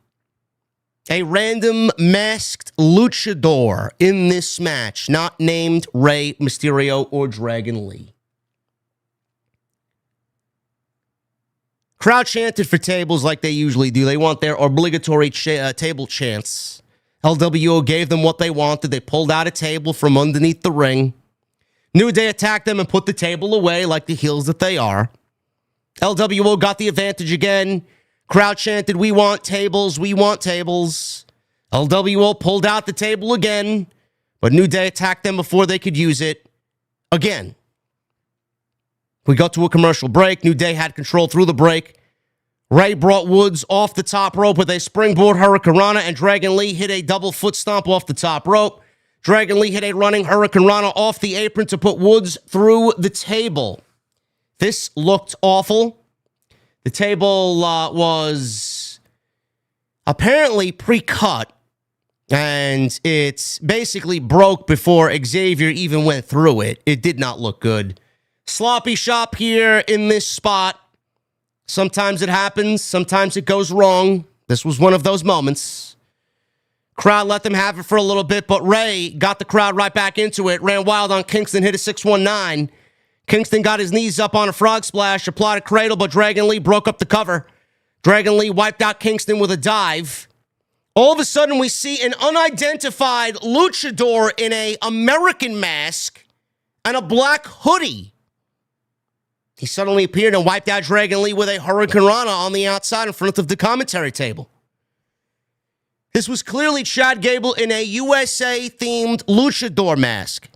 a random masked luchador in this match, not named Rey Mysterio or Dragon Lee. Crowd chanted for tables like they usually do. They want their obligatory table chants. LWO gave them what they wanted. They pulled out a table from underneath the ring. New Day attacked them and put the table away like the heels that they are. LWO got the advantage again. Crowd chanted, "We want tables, we want tables." LWO pulled out the table again, but New Day attacked them before they could use it again. We got to a commercial break. New Day had control through the break. Rey brought Woods off the top rope with a springboard hurricanrana, and Dragon Lee hit a double foot stomp off the top rope. Dragon Lee hit a running hurricanrana off the apron to put Woods through the table. This looked awful. The table was apparently pre-cut, and it basically broke before Xavier even went through it. It did not look good. Sloppy shop here in this spot. Sometimes it happens. Sometimes it goes wrong. This was one of those moments. Crowd let them have it for a little bit, but Rey got the crowd right back into it. Ran wild on Kingston, hit a 619. Kingston got his knees up on a frog splash, applied a cradle, but Dragon Lee broke up the cover. Dragon Lee wiped out Kingston with a dive. All of a sudden, we see an unidentified luchador in an American mask and a black hoodie. He suddenly appeared and wiped out Dragon Lee with a Hurricane Rana on the outside in front of the commentary table. This was clearly Chad Gable in a USA-themed luchador mask.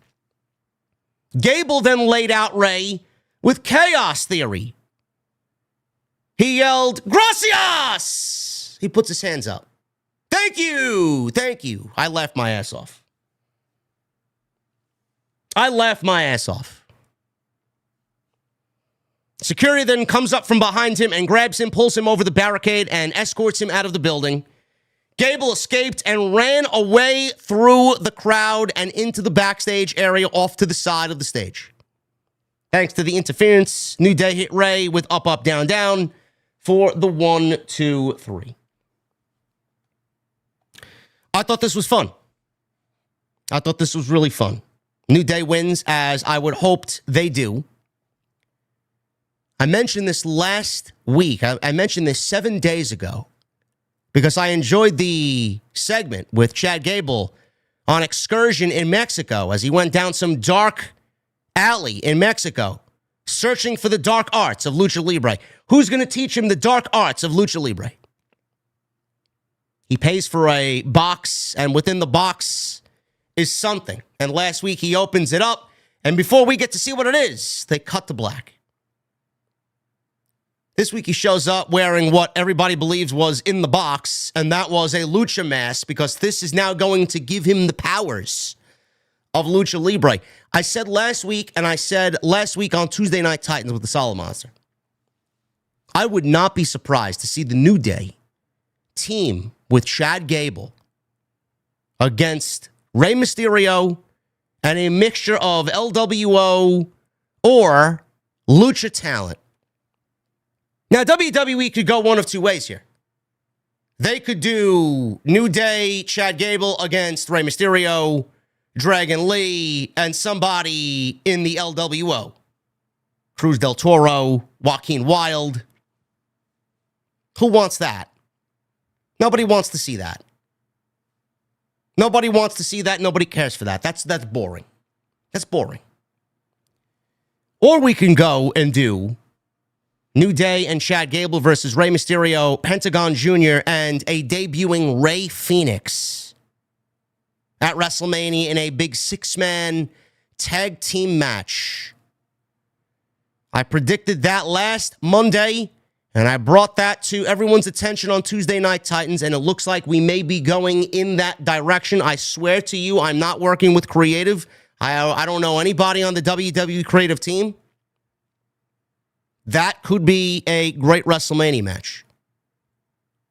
Gable then laid out Rey with Chaos Theory. He yelled, "Gracias!" He puts his hands up. Thank you. Thank you. I laughed my ass off. Security then comes up from behind him and grabs him, pulls him over the barricade, and escorts him out of the building. Gable escaped and ran away through the crowd and into the backstage area off to the side of the stage. Thanks to the interference, New Day hit Rey with up, up, down, down for the 1, 2, 3. I thought this was fun. I thought this was really fun. New Day wins, as I would hoped they do. I mentioned this last week. I mentioned this 7 days ago because I enjoyed the segment with Chad Gable on excursion in Mexico as he went down some dark alley in Mexico, searching for the dark arts of Lucha Libre. Who's going to teach him the dark arts of Lucha Libre? He pays for a box, and within the box is something. And last week he opens it up, and before we get to see what it is, they cut to black. This week he shows up wearing what everybody believes was in the box, and that was a Lucha mask, because this is now going to give him the powers of Lucha Libre. I said last week, and I said last week on Tuesday Night Titans with the Solid Monster, I would not be surprised to see the New Day team with Chad Gable against Rey Mysterio and a mixture of LWO or Lucha talent. Now, WWE could go one of two ways here. They could do New Day, Chad Gable against Rey Mysterio, Dragon Lee, and somebody in the LWO. Cruz del Toro, Joaquin Wilde. Who wants that? Nobody wants to see that. Nobody wants to see that. Nobody cares for that. That's boring. That's boring. Or we can go and do New Day and Chad Gable versus Rey Mysterio, Pentagon Jr., and a debuting Rey Fénix at WrestleMania in a big 6-man tag team match. I predicted that last Monday, and I brought that to everyone's attention on Tuesday Night Titans, and it looks like we may be going in that direction. I swear to you, I'm not working with creative. I don't know anybody on the WWE creative team. That could be a great WrestleMania match.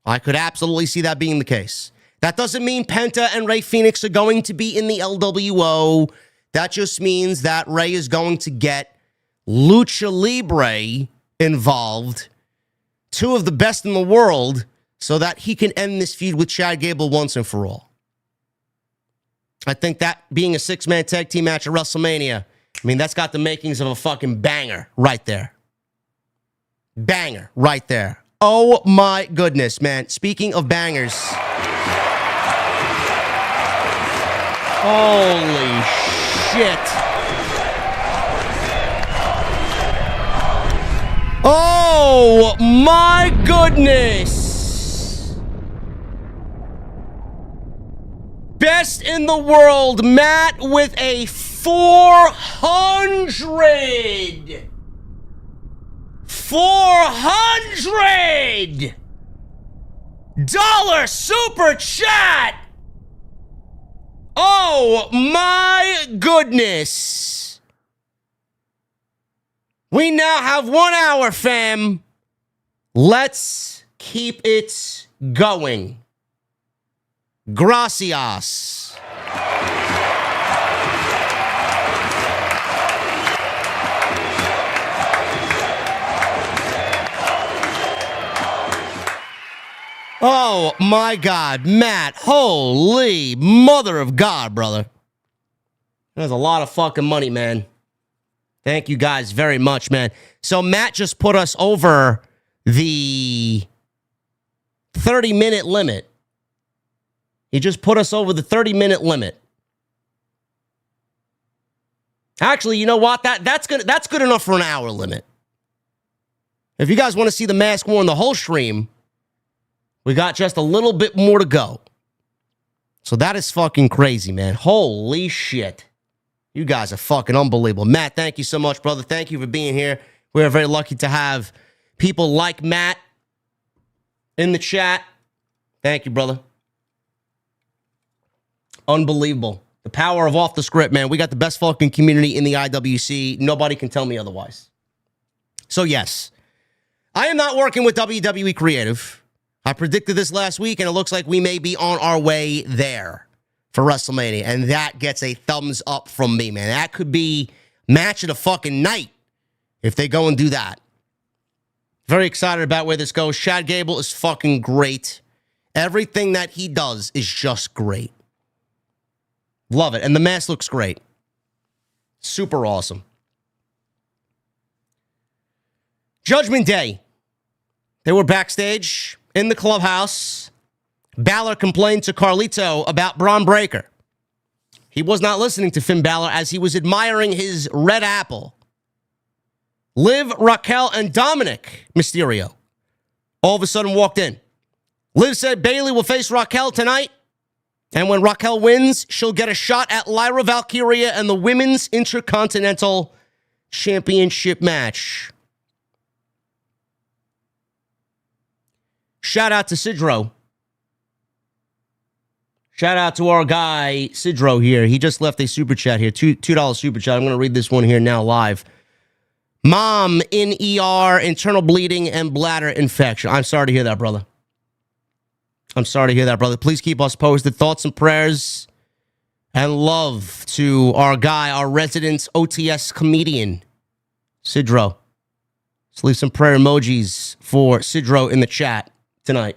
I could absolutely see that being the case. That doesn't mean Penta and Rey Fénix are going to be in the LWO. That just means that Rey is going to get Lucha Libre involved, two of the best in the world, so that he can end this feud with Chad Gable once and for all. I think that being a 6-man tag team match at WrestleMania, I mean, that's got the makings of a fucking banger right there. Banger right there. Oh my goodness, man. Speaking of bangers. Holy shit. Oh my goodness. Best in the world, Matt, with a 400 $400 super chat. Oh my goodness. We now have 1 hour, fam. Let's keep it going. Gracias. Oh, my God, Matt. Holy mother of God, brother. That's a lot of fucking money, man. Thank you guys very much, man. So Matt just put us over the 30-minute limit He just put us over the 30-minute limit. Actually, you know what? That's good enough for an hour limit. If you guys want to see the Mask War in the whole stream, we got just a little bit more to go. So that is fucking crazy, man. Holy shit. You guys are fucking unbelievable. Matt, thank you so much, brother. Thank you for being here. We are very lucky to have people like Matt in the chat. Thank you, brother. Unbelievable. The power of off the script, man. We got the best fucking community in the IWC. Nobody can tell me otherwise. So, yes, I am not working with WWE Creative. I predicted this last week, and it looks like we may be on our way there for WrestleMania. And that gets a thumbs up from me, man. That could be match of the fucking night if they go and do that. Very excited about where this goes. Chad Gable is fucking great. Everything that he does is just great. Love it. And the mask looks great. Super awesome. Judgment Day. They were backstage in the clubhouse. Balor complained to Carlito about Braun Breaker. He was not listening to Finn Balor as he was admiring his red apple. Liv, Raquel, and Dominic Mysterio all of a sudden walked in. Liv said Bayley will face Raquel tonight. And when Raquel wins, she'll get a shot at Lyra Valkyria and the Women's Intercontinental Championship match. Shout out to Sidro. Shout out to our guy, Sidro, here. He just left a super chat here, $2 super chat. I'm going to read this one here now live. Mom in ER, internal bleeding and bladder infection. I'm sorry to hear that, brother. I'm sorry to hear that, brother. Please keep us posted. Thoughts and prayers and love to our guy, our resident OTS comedian, Sidro. Let's leave some prayer emojis for Sidro in the chat tonight.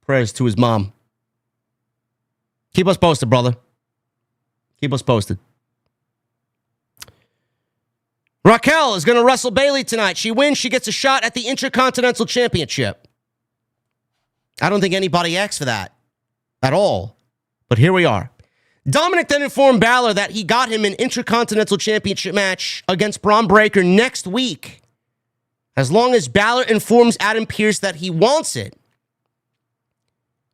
Prayers to his mom. Keep us posted, brother. Keep us posted. Raquel is going to wrestle Bayley tonight. She wins, she gets a shot at the Intercontinental Championship. I don't think anybody asked for that at all. But here we are. Dominic then informed Balor that he got him an Intercontinental Championship match against Braun Breaker next week, as long as Balor informs Adam Pearce that he wants it.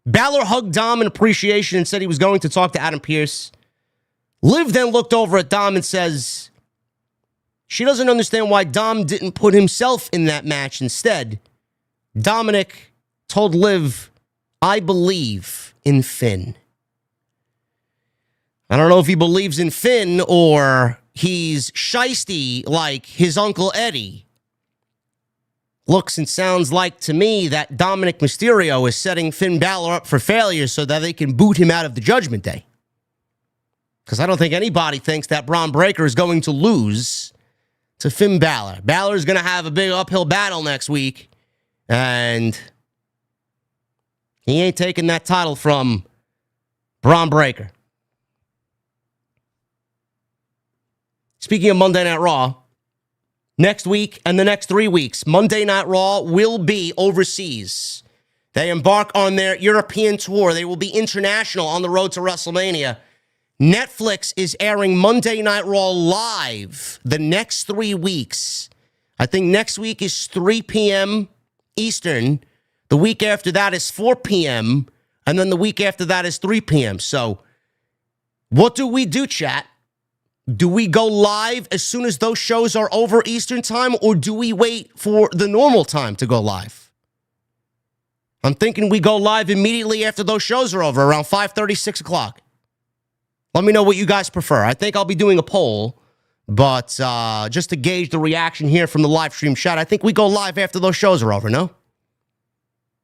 Balor hugged Dom in appreciation and said he was going to talk to Adam Pearce. Liv then looked over at Dom and says she doesn't understand why Dom didn't put himself in that match instead. Dominic told Liv, I believe in Finn. I don't know if he believes in Finn or he's shiesty like his Uncle Eddie. Looks and sounds like to me that Dominic Mysterio is setting Finn Balor up for failure so that they can boot him out of the Judgment Day. Because I don't think anybody thinks that Braun Breaker is going to lose to Finn Balor. Balor is going to have a big uphill battle next week, and he ain't taking that title from Braun Breaker. Speaking of Monday Night Raw, next week and the next 3 weeks, Monday Night Raw will be overseas. They embark on their European tour. They will be international on the road to WrestleMania. Netflix is airing Monday Night Raw live the next 3 weeks. I think next week is 3 p.m. Eastern. The week after that is 4 p.m. And then the week after that is 3 p.m. So what do we do, chat? Do we go live as soon as those shows are over Eastern time, or do we wait for the normal time to go live? I'm thinking we go live immediately after those shows are over, around 5:30, 6 o'clock. Let me know what you guys prefer. I think I'll be doing a poll, but just to gauge the reaction here from the live stream chat, I think we go live after those shows are over, no?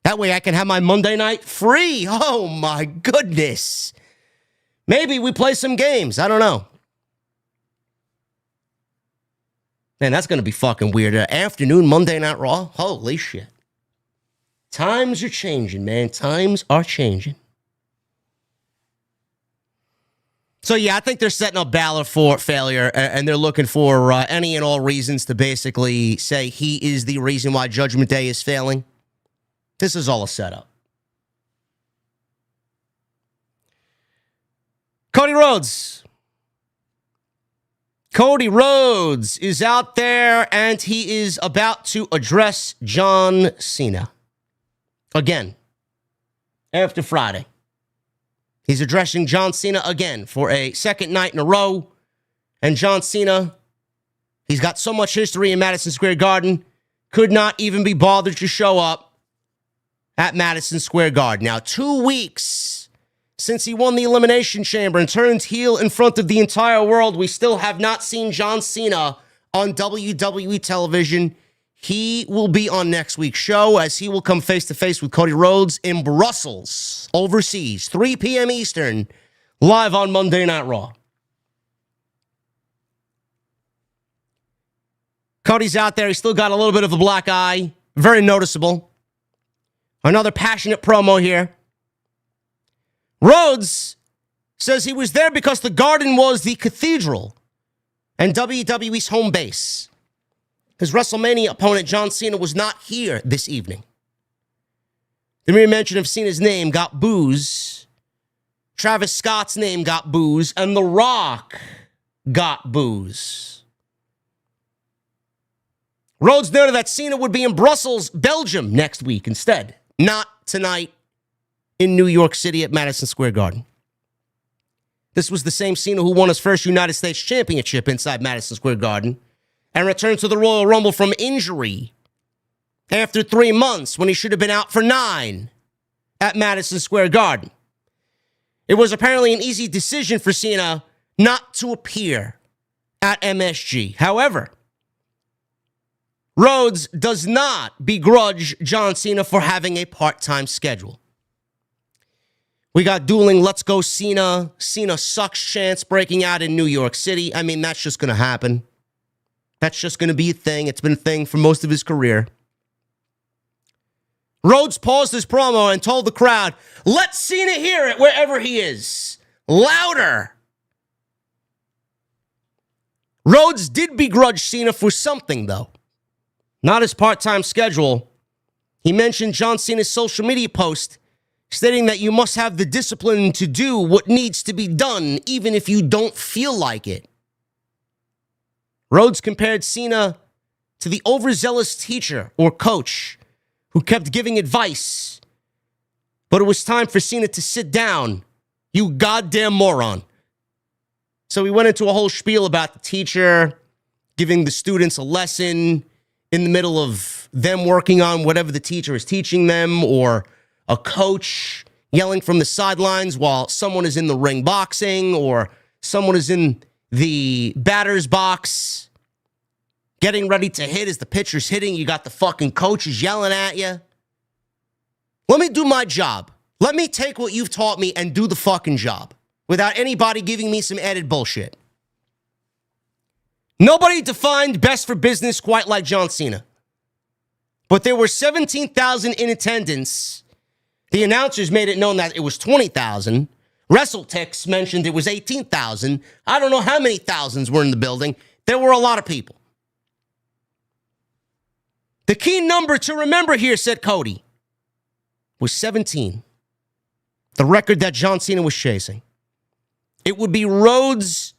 That way I can have my Monday night free. Oh, my goodness. Maybe we play some games. I don't know. Man, that's going to be fucking weird. Afternoon Monday Night Raw? Holy shit. Times are changing, man. Times are changing. So, yeah, I think they're setting up Balor for failure, and they're looking for any and all reasons to basically say he is the reason why Judgment Day is failing. This is all a setup. Cody Rhodes. Cody Rhodes is out there and he is about to address John Cena. Again. After Friday. He's addressing John Cena again for a second night in a row. And John Cena, he's got so much history in Madison Square Garden, could not even be bothered to show up at Madison Square Garden. Now, 2 weeks since he won the Elimination Chamber and turned heel in front of the entire world, we still have not seen John Cena on WWE television. He will be on next week's show as he will come face-to-face with Cody Rhodes in Brussels, overseas, 3 p.m. Eastern, live on Monday Night Raw. Cody's out there. He's still got a little bit of a black eye. Very noticeable. Another passionate promo here. Rhodes says he was there because the Garden was the cathedral and WWE's home base. His WrestleMania opponent, John Cena, was not here this evening. The mere mention of Cena's name got boos. Travis Scott's name got boos. And The Rock got boos. Rhodes noted that Cena would be in Brussels, Belgium next week instead. Not tonight in New York City at Madison Square Garden. This was the same Cena who won his first United States Championship inside Madison Square Garden and returned to the Royal Rumble from injury after 3 months when he should have been out for 9 at Madison Square Garden. It was apparently an easy decision for Cena not to appear at MSG. However, Rhodes does not begrudge John Cena for having a part-time schedule. We got dueling Let's Go Cena, Cena sucks chants breaking out in New York City. I mean, that's just going to happen. That's just going to be a thing. It's been a thing for most of his career. Rhodes paused his promo and told the crowd, let Cena hear it wherever he is. Louder. Rhodes did begrudge Cena for something, though. Not his part-time schedule. He mentioned John Cena's social media post stating that you must have the discipline to do what needs to be done, even if you don't feel like it. Rhodes compared Cena to the overzealous teacher or coach who kept giving advice, but it was time for Cena to sit down, you goddamn moron. So he went into a whole spiel about the teacher giving the students a lesson in the middle of them working on whatever the teacher is teaching them, or a coach yelling from the sidelines while someone is in the ring boxing, or someone is in the batter's box getting ready to hit as the pitcher's hitting. You got the fucking coaches yelling at you. Let me do my job. Let me take what you've taught me and do the fucking job without anybody giving me some added bullshit. Nobody defined best for business quite like John Cena. But there were 17,000 in attendance. The announcers made it known that it was 20,000. WrestleTix mentioned it was 18,000. I don't know how many thousands were in the building. There were a lot of people. The key number to remember here, said Cody, was 17. The record that John Cena was chasing. It would be Rhodes'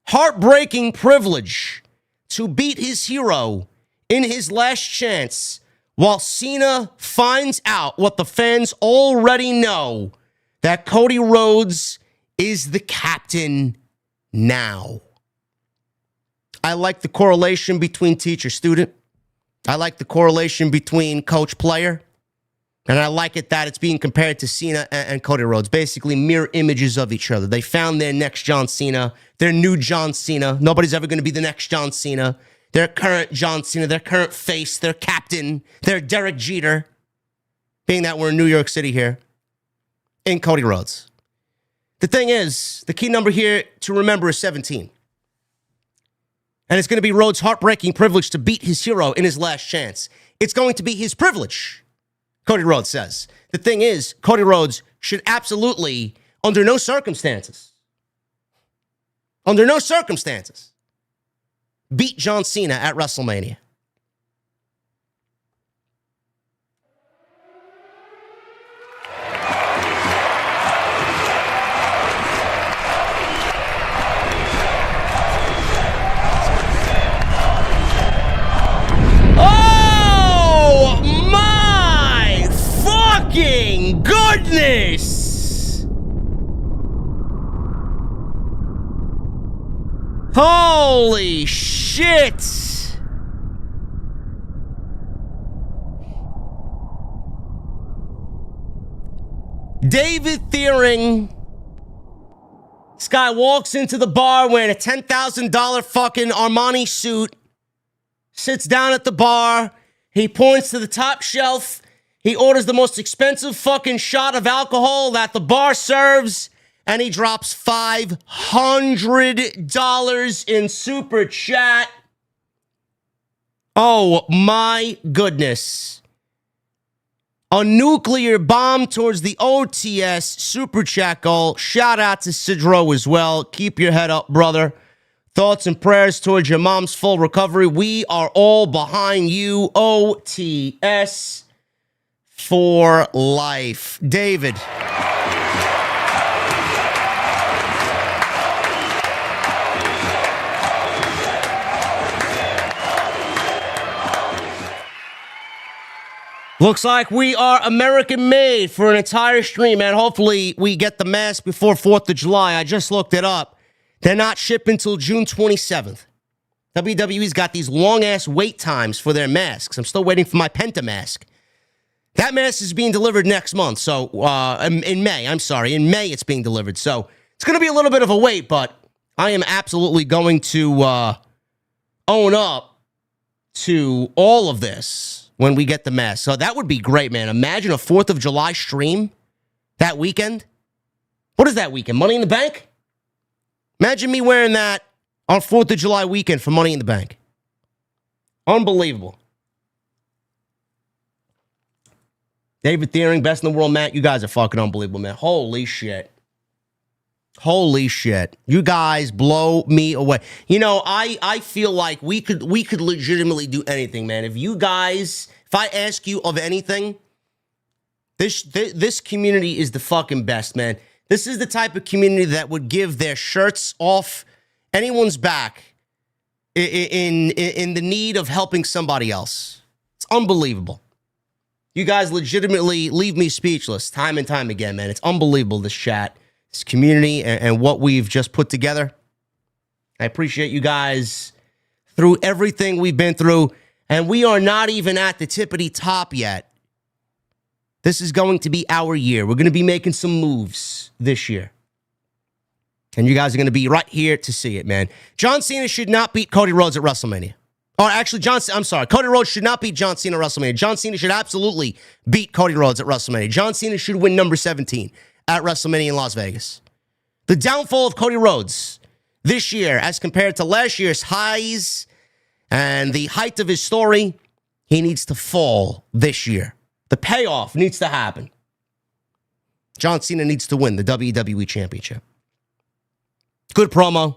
heartbreaking privilege to beat his hero in his last chance while Cena finds out what the fans already know, that Cody Rhodes is the captain now. I like the correlation between teacher-student. I like the correlation between coach-player. And I like it that it's being compared to Cena and Cody Rhodes, basically mirror images of each other. They found their next John Cena, their new John Cena. Nobody's ever going to be the next John Cena. Their current John Cena, their current face, their captain, their Derek Jeter, being that we're in New York City here, in Cody Rhodes. The thing is, the key number here to remember is 17. And it's going to be Rhodes' heartbreaking privilege to beat his hero in his last chance. It's going to be his privilege, Cody Rhodes says. The thing is, Cody Rhodes should absolutely, under no circumstances, beat John Cena at WrestleMania. Holy shit! David Thiering. This guy walks into the bar wearing a $10,000 fucking Armani suit, sits down at the bar, he points to the top shelf, he orders the most expensive fucking shot of alcohol that the bar serves, and he drops $500 in super chat. Oh my goodness. A nuclear bomb towards the OTS super chat goal. Shout out to Sidro as well. Keep your head up, brother. Thoughts and prayers towards your mom's full recovery. We are all behind you. OTS for life. David. Looks like we are American-made for an entire stream, man. Hopefully, we get the mask before 4th of July. I just looked it up. They're not shipping until June 27th. WWE's got these long-ass wait times for their masks. I'm still waiting for my Penta mask. That mask is being delivered next month, so in May. I'm sorry. In May, it's being delivered. So it's going to be a little bit of a wait, but I am absolutely going to own up to all of this when we get the mask. So that would be great, man. Imagine a 4th of July stream that weekend. What is that weekend? Money in the Bank? Imagine me wearing that on 4th of July weekend for Money in the Bank. Unbelievable. David Thiering, best in the world, Matt. You guys are fucking unbelievable, man. Holy shit. Holy shit. You guys blow me away. You know, I feel like we could legitimately do anything, man. If I ask you of anything, this community is the fucking best, man. This is the type of community that would give their shirts off anyone's back in the need of helping somebody else. It's unbelievable. You guys legitimately leave me speechless time and time again, man. It's unbelievable, this chat. This community and what we've just put together. I appreciate you guys through everything we've been through, and we are not even at the tippity top yet. This is going to be our year. We're going to be making some moves this year, and you guys are going to be right here to see it, man. John Cena should not beat Cody Rhodes at WrestleMania. Or actually, Cody Rhodes should not beat John Cena at WrestleMania. John Cena should absolutely beat Cody Rhodes at WrestleMania. John Cena should win number 17. At WrestleMania in Las Vegas. The downfall of Cody Rhodes this year as compared to last year's highs and the height of his story, he needs to fall this year. The payoff needs to happen. John Cena needs to win the WWE Championship. Good promo.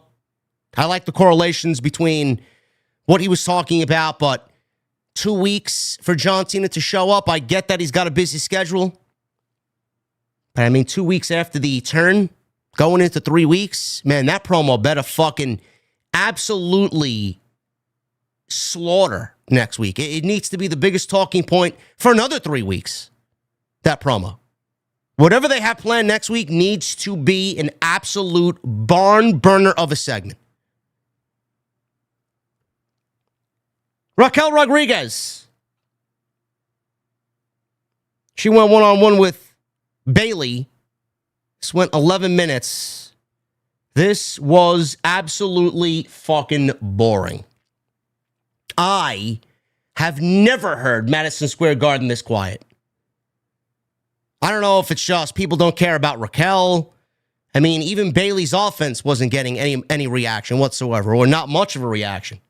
I like the correlations between what he was talking about, but 2 weeks for John Cena to show up. I get that he's got a busy schedule. But I mean, 2 weeks after the turn, going into 3 weeks, man, that promo better fucking absolutely slaughter next week. It needs to be the biggest talking point for another 3 weeks, that promo. Whatever they have planned next week needs to be an absolute barn burner of a segment. Raquel Rodriguez. She went one-on-one with Bayley. This went 11 minutes. This was absolutely fucking boring. I have never heard Madison Square Garden this quiet. I don't know if it's just people don't care about Raquel. I mean, even Bayley's offense wasn't getting any reaction whatsoever, or not much of a reaction.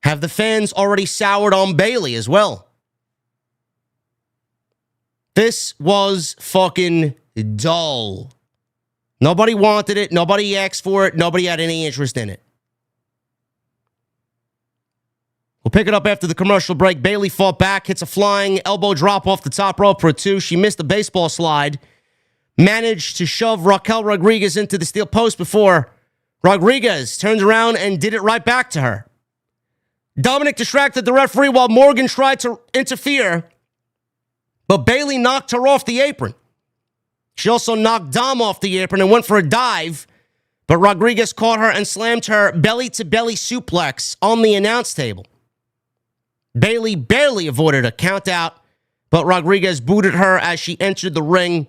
Have the fans already soured on Bayley as well? This was fucking dull. Nobody wanted it. Nobody asked for it. Nobody had any interest in it. We'll pick it up after the commercial break. Bayley fought back, hits a flying elbow drop off the top rope for a 2. She missed a baseball slide. Managed to shove Raquel Rodriguez into the steel post before Rodriguez turns around and did it right back to her. Dominic distracted the referee while Morgan tried to interfere, but Bayley knocked her off the apron. She also knocked Dom off the apron and went for a dive, But Rodriguez caught her and slammed her belly-to-belly suplex on the announce table. Bayley barely avoided a countout, but Rodriguez booted her as she entered the ring.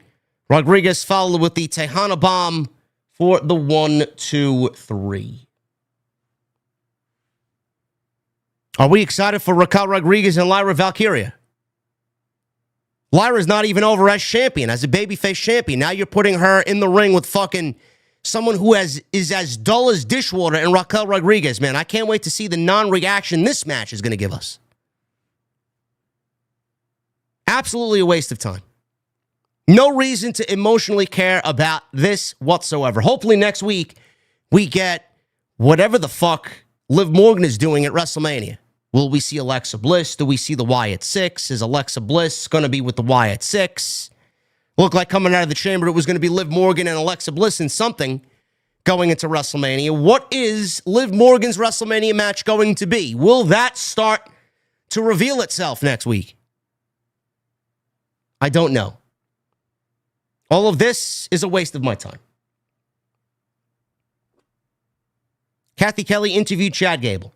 Rodriguez followed with the Tejana Bomb for the 1, 2, 3. Are we excited for Raquel Rodriguez and Lyra Valkyria? Lyra's not even over as champion, as a babyface champion. Now you're putting her in the ring with fucking someone who is as dull as dishwater and Raquel Rodriguez, man. I can't wait to see the non-reaction this match is going to give us. Absolutely a waste of time. No reason to emotionally care about this whatsoever. Hopefully next week we get whatever the fuck Liv Morgan is doing at WrestleMania. Will we see Alexa Bliss? Do we see the Wyatt Six? Is Alexa Bliss going to be with the Wyatt Six? Looked like coming out of the chamber it was going to be Liv Morgan and Alexa Bliss in something going into WrestleMania. What is Liv Morgan's WrestleMania match going to be? Will that start to reveal itself next week? I don't know. All of this is a waste of my time. Kathy Kelly interviewed Chad Gable.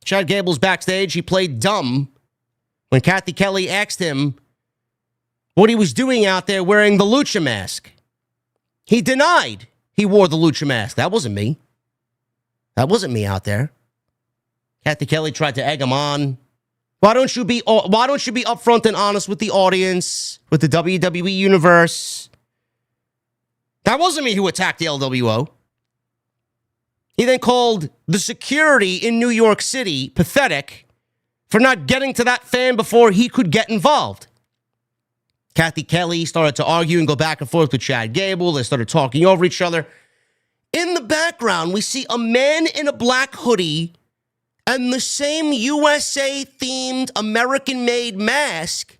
Chad Gable's backstage. He played dumb when Kathy Kelly asked him what he was doing out there wearing the lucha mask. He denied he wore the lucha mask. That wasn't me. That wasn't me out there. Kathy Kelly tried to egg him on. Why don't you be upfront and honest with the audience, with the WWE universe? That wasn't me who attacked the LWO. He then called the security in New York City pathetic for not getting to that fan before he could get involved. Kathy Kelly started to argue and go back and forth with Chad Gable. They started talking over each other. In the background, we see a man in a black hoodie and the same USA-themed, American-made mask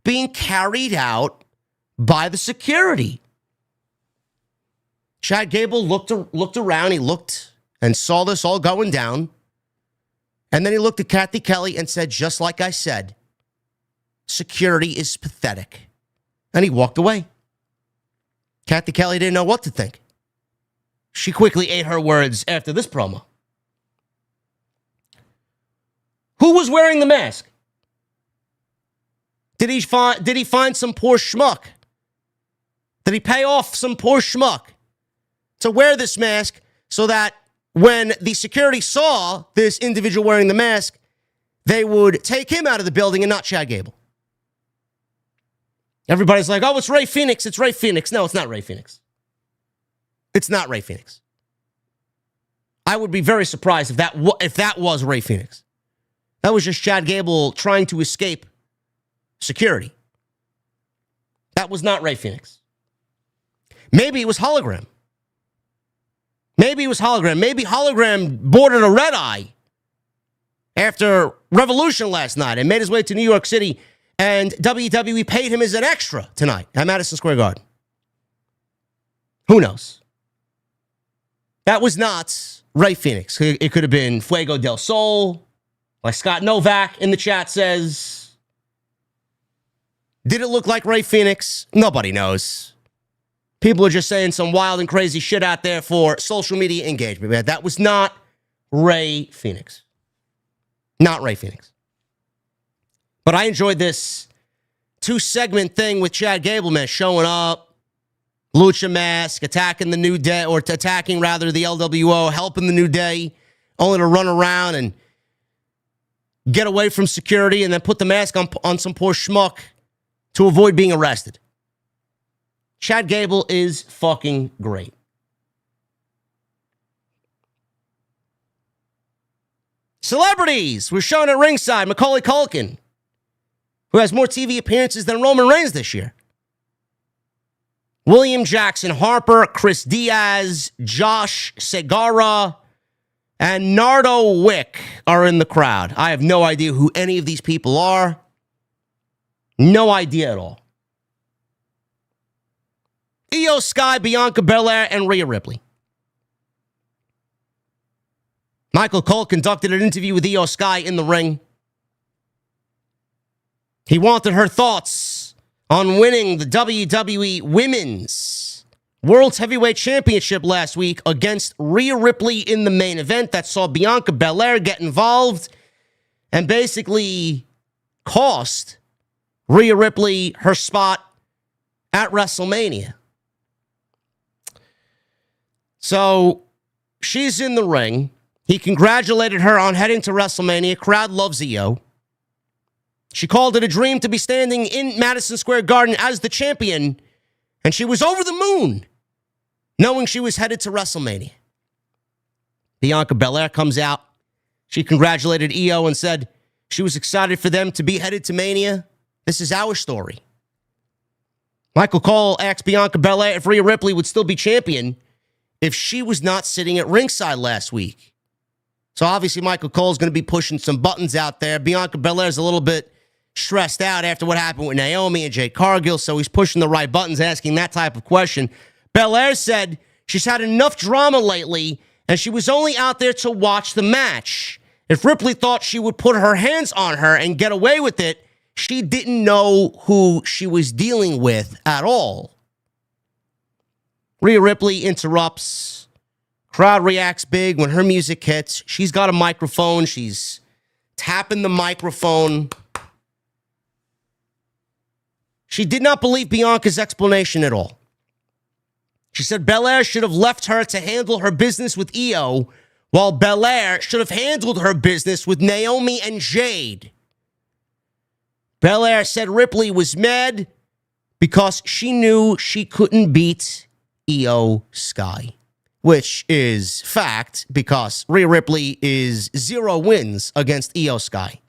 being carried out by the security. Chad Gable looked around. He looked and saw this all going down. And then he looked at Kathy Kelly and said, just like I said, security is pathetic. And he walked away. Kathy Kelly didn't know what to think. She quickly ate her words after this promo. Who was wearing the mask? Did he find some poor schmuck? Did he pay off some poor schmuck to wear this mask so that when the security saw this individual wearing the mask, they would take him out of the building and not Chad Gable? Everybody's like, oh, it's Rey Fenix. It's Rey Fenix. No, it's not Rey Fenix. It's not Rey Fenix. I would be very surprised if that was Rey Fenix. That was just Chad Gable trying to escape security. That was not Rey Fenix. Maybe it was hologram. Maybe hologram boarded a red eye after Revolution last night and made his way to New York City, and WWE paid him as an extra tonight at Madison Square Garden. Who knows? That was not Rey Fenix. It could have been Fuego del Sol, like Scott Novak in the chat says. Did it look like Rey Fenix? Nobody knows. People are just saying some wild and crazy shit out there for social media engagement, man. That was not Rey Fenix. Not Rey Fenix. But I enjoyed this 2-segment thing with Chad Gable, man, showing up, lucha mask, attacking the New Day, or attacking rather the LWO, helping the New Day, only to run around and get away from security and then put the mask on some poor schmuck to avoid being arrested. Chad Gable is fucking great. Celebrities were shown at ringside. Macaulay Culkin, who has more TV appearances than Roman Reigns this year. William Jackson Harper, Chris Diaz, Josh Segara, and Nardo Wick are in the crowd. I have no idea who any of these people are. No idea at all. Io Sky, Bianca Belair, and Rhea Ripley. Michael Cole conducted an interview with Io Sky in the ring. He wanted her thoughts on winning the WWE Women's World's Heavyweight Championship last week against Rhea Ripley in the main event that saw Bianca Belair get involved and basically cost Rhea Ripley her spot at WrestleMania. So she's in the ring. He congratulated her on heading to WrestleMania. Crowd loves Io. She called it a dream to be standing in Madison Square Garden as the champion, and she was over the moon knowing she was headed to WrestleMania. Bianca Belair comes out. She congratulated Io and said she was excited for them to be headed to Mania. This is our story. Michael Cole asked Bianca Belair if Rhea Ripley would still be champion if she was not sitting at ringside last week. So obviously Michael Cole's going to be pushing some buttons out there. Bianca Belair's a little bit stressed out after what happened with Naomi and Jade Cargill, so he's pushing the right buttons, asking that type of question. Belair said she's had enough drama lately, and she was only out there to watch the match. If Ripley thought she would put her hands on her and get away with it, she didn't know who she was dealing with at all. Rhea Ripley interrupts. Crowd reacts big when her music hits. She's got a microphone. She's tapping the microphone. She did not believe Bianca's explanation at all. She said Belair should have left her to handle her business with Io, while Belair should have handled her business with Naomi and Jade. Belair said Ripley was mad because she knew she couldn't beat Io Sky, which is fact because Rhea Ripley is 0 wins against Io Sky.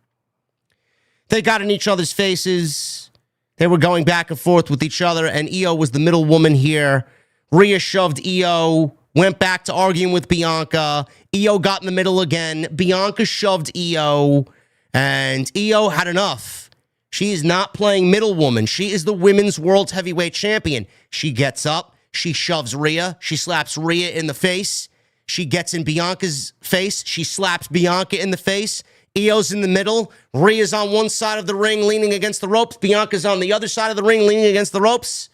They got in each other's faces. They were going back and forth with each other, and Io was the middle woman here. Rhea shoved Io, went back to arguing with Bianca. Io got in the middle again. Bianca shoved Io, and Io had enough. She is not playing middle woman. She is the women's world heavyweight champion. She gets up. She shoves Rhea. She slaps Rhea in the face. She gets in Bianca's face. She slaps Bianca in the face. Io's in the middle. Rhea's on one side of the ring leaning against the ropes. Bianca's on the other side of the ring leaning against the ropes.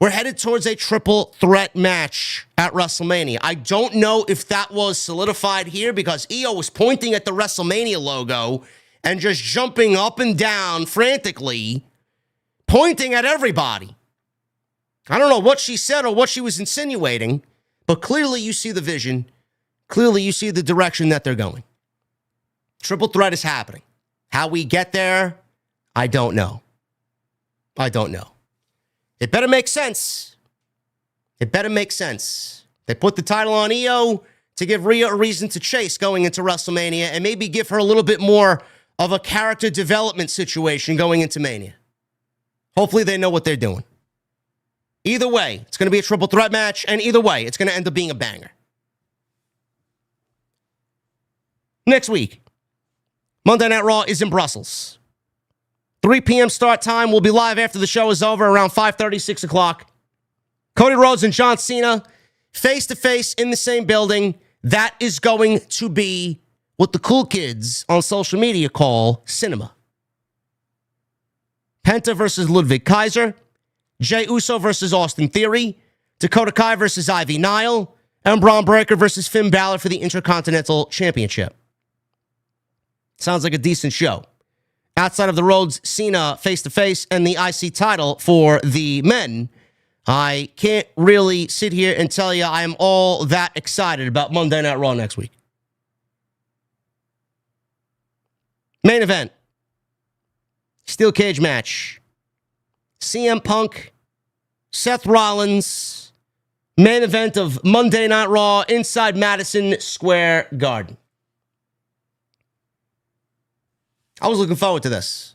We're headed towards a triple threat match at WrestleMania. I don't know if that was solidified here because Io was pointing at the WrestleMania logo and just jumping up and down frantically, pointing at everybody. I don't know what she said or what she was insinuating, but clearly you see the vision. Clearly you see the direction that they're going. Triple threat is happening. How we get there, I don't know. I don't know. It better make sense. It better make sense. They put the title on Io to give Rhea a reason to chase going into WrestleMania and maybe give her a little bit more of a character development situation going into Mania. Hopefully they know what they're doing. Either way, it's going to be a triple threat match, and either way, it's going to end up being a banger. Next week, Monday Night Raw is in Brussels. 3 p.m. start time. We'll be live after the show is over around 5:30, 6 o'clock. Cody Rhodes and John Cena face-to-face in the same building. That is going to be what the cool kids on social media call cinema. Penta versus Ludwig Kaiser. Jey Uso versus Austin Theory. Dakota Kai versus Ivy Nile. And Braun Breaker versus Finn Balor for the Intercontinental Championship. Sounds like a decent show. Outside of the Rhodes Cena face-to-face and the IC title for the men, I can't really sit here and tell you I am all that excited about Monday Night Raw next week. Main event. Steel cage match. CM Punk, Seth Rollins. Main event of Monday Night Raw inside Madison Square Garden. I was looking forward to this.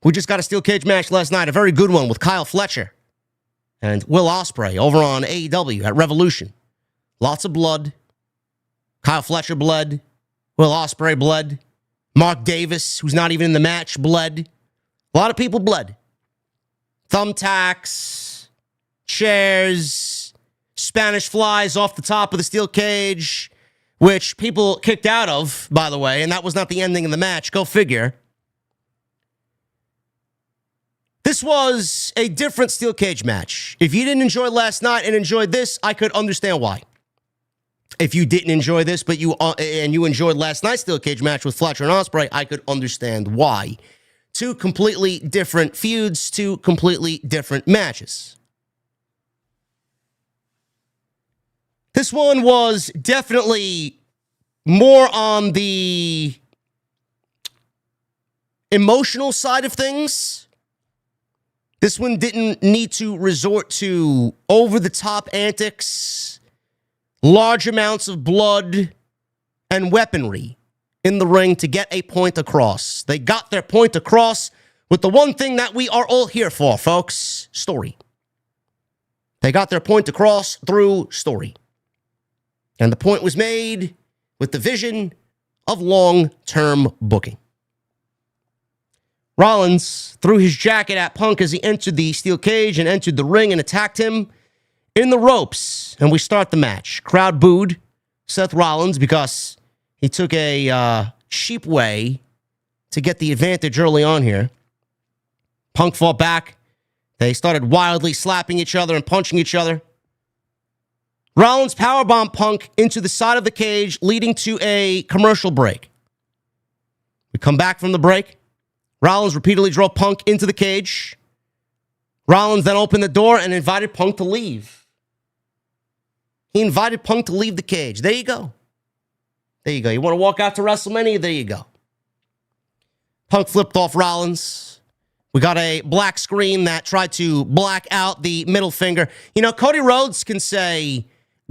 We just got a steel cage match last night, a very good one with Kyle Fletcher and Will Ospreay over on AEW at Revolution. Lots of blood. Kyle Fletcher bled. Will Ospreay bled. Mark Davis, who's not even in the match, bled. A lot of people bled. Thumbtacks, chairs, Spanish flies off the top of the steel cage, which people kicked out of, by the way, and that was not the ending of the match. Go figure. This was a different steel cage match. If you didn't enjoy last night and enjoyed this, I could understand why. If you didn't enjoy this, but you enjoyed last night's steel cage match with Fletcher and Ospreay, I could understand why. Two completely different feuds, two completely different matches. This one was definitely more on the emotional side of things. This one didn't need to resort to over-the-top antics, large amounts of blood, and weaponry in the ring to get a point across. They got their point across with the one thing that we are all here for, folks, story. They got their point across through story. And the point was made with the vision of long-term booking. Rollins threw his jacket at Punk as he entered the steel cage and entered the ring and attacked him in the ropes. And we start the match. Crowd booed Seth Rollins because he took a cheap way to get the advantage early on here. Punk fought back. They started wildly slapping each other and punching each other. Rollins powerbombed Punk into the side of the cage, leading to a commercial break. We come back from the break. Rollins repeatedly drove Punk into the cage. Rollins then opened the door and invited Punk to leave. He invited Punk to leave the cage. There you go. There you go. You want to walk out to WrestleMania? There you go. Punk flipped off Rollins. We got a black screen that tried to black out the middle finger. You know, Cody Rhodes can say,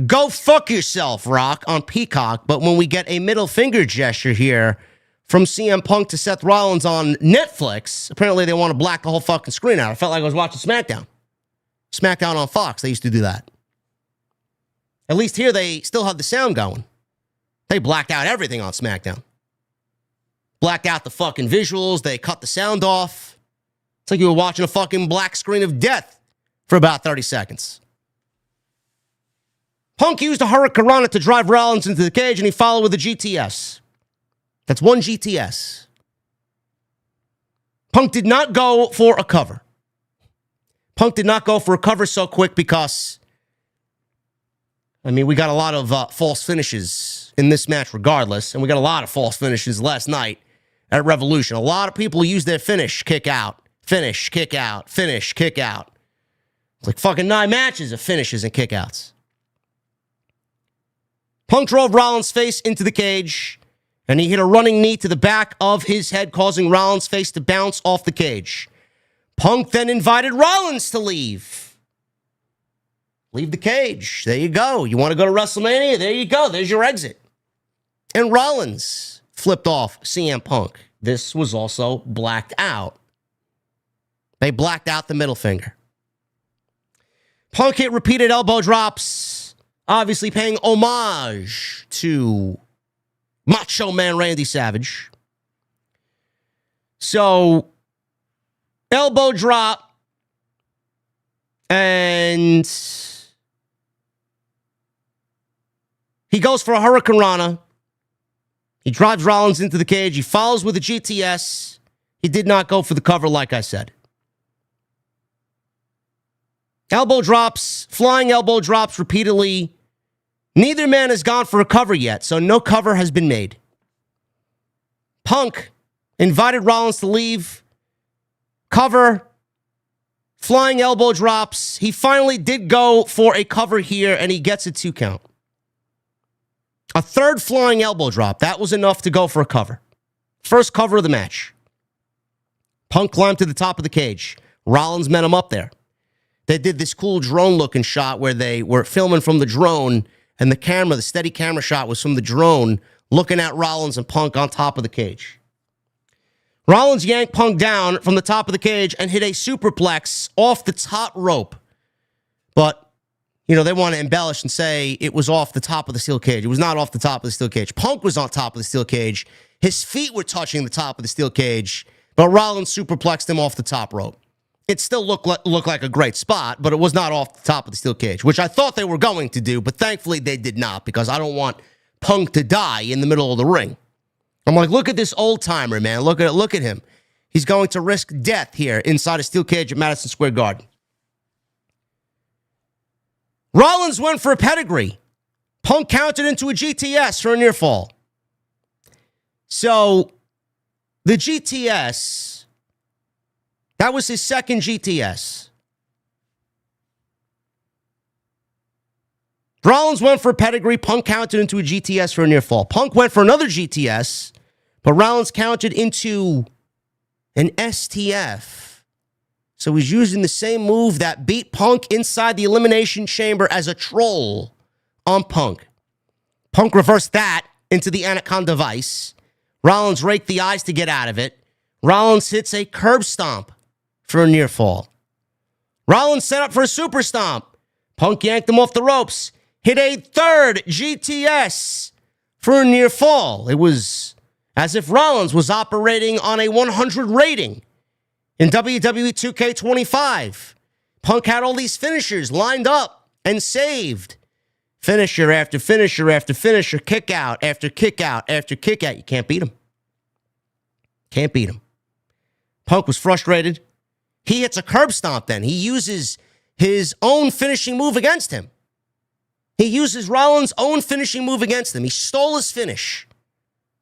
"Go fuck yourself, Rock," on Peacock, but when we get a middle finger gesture here from CM Punk to Seth Rollins on Netflix, apparently they want to black the whole fucking screen out. I felt like I was watching SmackDown. SmackDown on Fox, they used to do that. At least here they still have the sound going. They blacked out everything on SmackDown. Blacked out the fucking visuals. They cut the sound off. It's like you were watching a fucking black screen of death for about 30 seconds. Punk used a Hurricanrana to drive Rollins into the cage, and he followed with a GTS. That's one GTS. Punk did not go for a cover. Punk did not go for a cover so quick because, we got a lot of false finishes in this match regardless, and we got a lot of false finishes last night at Revolution. A lot of people use their finish, kick out, finish, kick out, finish, kick out. It's like fucking 9 matches of finishes and kickouts. Punk drove Rollins' face into the cage, and he hit a running knee to the back of his head, causing Rollins' face to bounce off the cage. Punk then invited Rollins to leave. Leave the cage. There you go. You want to go to WrestleMania? There you go. There's your exit. And Rollins flipped off CM Punk. This was also blacked out. They blacked out the middle finger. Punk hit repeated elbow drops, obviously paying homage to Macho Man Randy Savage. So, elbow drop, and he goes for a Hurricanrana. He drives Rollins into the cage. He follows with a GTS. He did not go for the cover, like I said. Elbow drops, flying elbow drops repeatedly. Neither man has gone for a cover yet, so no cover has been made. Punk invited Rollins to leave. Cover, flying elbow drops. He finally did go for a cover here, and he gets a 2 count. A third flying elbow drop. That was enough to go for a cover. First cover of the match. Punk climbed to the top of the cage. Rollins met him up there. They did this cool drone-looking shot where they were filming from the drone, and the steady camera shot was from the drone looking at Rollins and Punk on top of the cage. Rollins yanked Punk down from the top of the cage and hit a superplex off the top rope. But, they want to embellish and say it was off the top of the steel cage. It was not off the top of the steel cage. Punk was on top of the steel cage. His feet were touching the top of the steel cage, but Rollins superplexed him off the top rope. It still looked like a great spot, but it was not off the top of the steel cage, which I thought they were going to do, but thankfully they did not, because I don't want Punk to die in the middle of the ring. I'm like, look at this old timer, man. Look at him. he's going to risk death here inside a steel cage at Madison Square Garden. Rollins went for a pedigree. Punk countered into a GTS for a near fall. So, the GTS, that was his second GTS. Rollins went for a pedigree. Punk countered into a GTS for a near fall. Punk went for another GTS, but Rollins countered into an STF. So he's using the same move that beat Punk inside the Elimination Chamber as a troll on Punk. Punk reversed that into the Anaconda Vice. Rollins raked the eyes to get out of it. Rollins hits a curb stomp for a near fall. Rollins set up for a super stomp. Punk yanked him off the ropes. Hit a third GTS for a near fall. It was as if Rollins was operating on a 100 rating in WWE 2K25. Punk had all these finishers lined up and saved. Finisher after finisher after finisher, kick out after kick out after kick out. You can't beat him. Can't beat him. Punk was frustrated. He hits a curb stomp then. He uses his own finishing move against him. He uses Rollins' own finishing move against him. He stole his finish.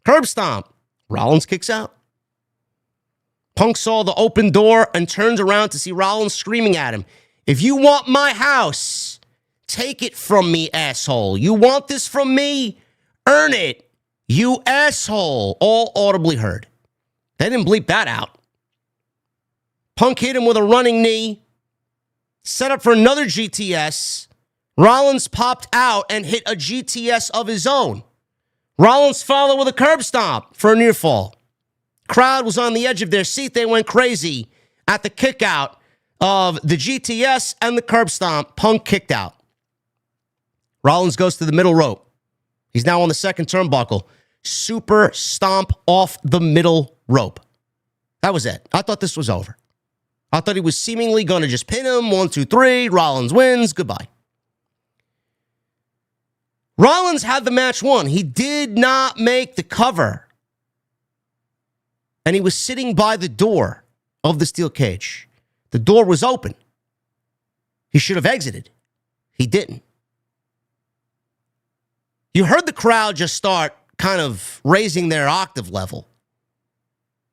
Curb stomp. Rollins kicks out. Punk saw the open door and turns around to see Rollins screaming at him. If you want my house, take it from me, asshole. You want this from me? Earn it, you asshole. All audibly heard. They didn't bleep that out. Punk hit him with a running knee. Set up for another GTS. Rollins popped out and hit a GTS of his own. Rollins followed with a curb stomp for a near fall. Crowd was on the edge of their seat. They went crazy at the kick out of the GTS and the curb stomp. Punk kicked out. Rollins goes to the middle rope. He's now on the second turnbuckle. Super stomp off the middle rope. That was it. I thought this was over. I thought he was seemingly going to just pin him. 1, 2, 3. Rollins wins. Goodbye. Rollins had the match won. He did not make the cover. And he was sitting by the door of the steel cage. The door was open. He should have exited. He didn't. You heard the crowd just start kind of raising their octave level.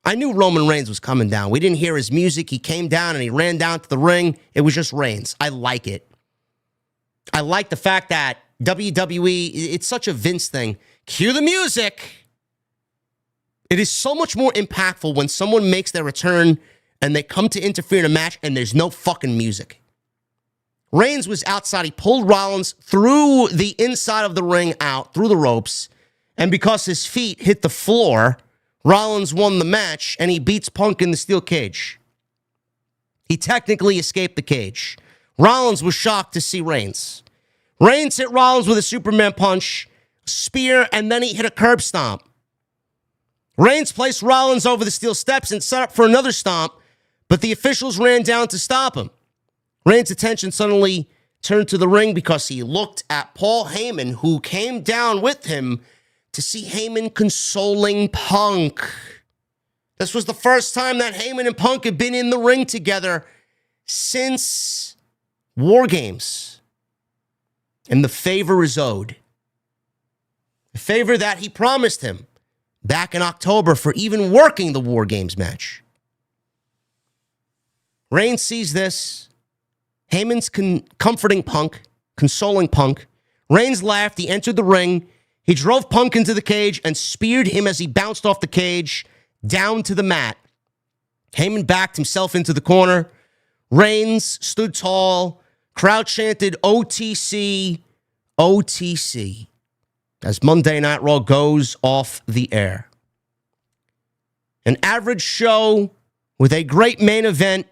I knew Roman Reigns was coming down. We didn't hear his music. He came down and he ran down to the ring. It was just Reigns. I like it. I like the fact that WWE, it's such a Vince thing. Cue the music. It is so much more impactful when someone makes their return and they come to interfere in a match and there's no fucking music. Reigns was outside. He pulled Rollins through the inside of the ring out, through the ropes. And because his feet hit the floor, Rollins won the match and he beats Punk in the steel cage. He technically escaped the cage. Rollins was shocked to see Reigns. Reigns hit Rollins with a Superman punch, spear, and then he hit a curb stomp. Reigns placed Rollins over the steel steps and set up for another stomp, but the officials ran down to stop him. Reigns' attention suddenly turned to the ring because he looked at Paul Heyman, who came down with him to see Heyman consoling Punk. This was the first time that Heyman and Punk had been in the ring together since War Games. And the favor is owed. The favor that he promised him back in October for even working the War Games match. Reigns sees this. Heyman's comforting Punk, consoling Punk. Reigns laughed. He entered the ring. He drove Punk into the cage and speared him as he bounced off the cage down to the mat. Heyman backed himself into the corner. Reigns stood tall. Crowd chanted OTC, OTC as Monday Night Raw goes off the air. An average show with a great main event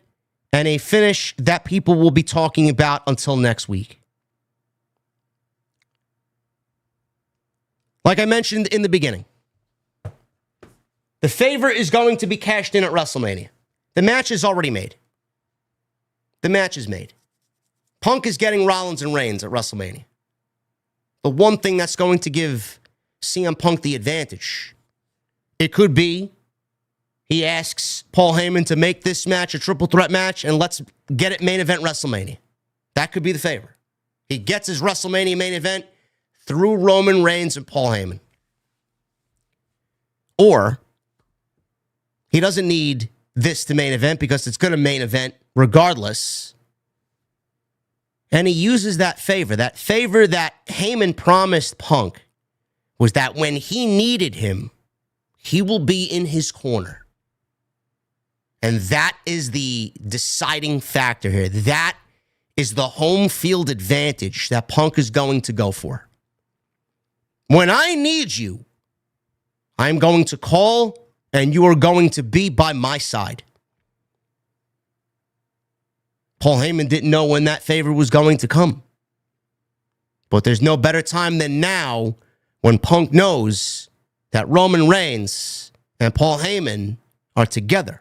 and a finish that people will be talking about until next week. Like I mentioned in the beginning, the favor is going to be cashed in at WrestleMania. The match is already made. The match is made. Punk is getting Rollins and Reigns at WrestleMania. The one thing that's going to give CM Punk the advantage, it could be he asks Paul Heyman to make this match a triple threat match, and let's get it main event WrestleMania. That could be the favor. He gets his WrestleMania main event through Roman Reigns and Paul Heyman. Or he doesn't need this to main event because it's going to main event regardless. And he uses that favor that Heyman promised Punk was that when he needed him, he will be in his corner. And that is the deciding factor here. That is the home field advantage that Punk is going to go for. When I need you, I'm going to call and you are going to be by my side. Paul Heyman didn't know when that favor was going to come. But there's no better time than now when Punk knows that Roman Reigns and Paul Heyman are together.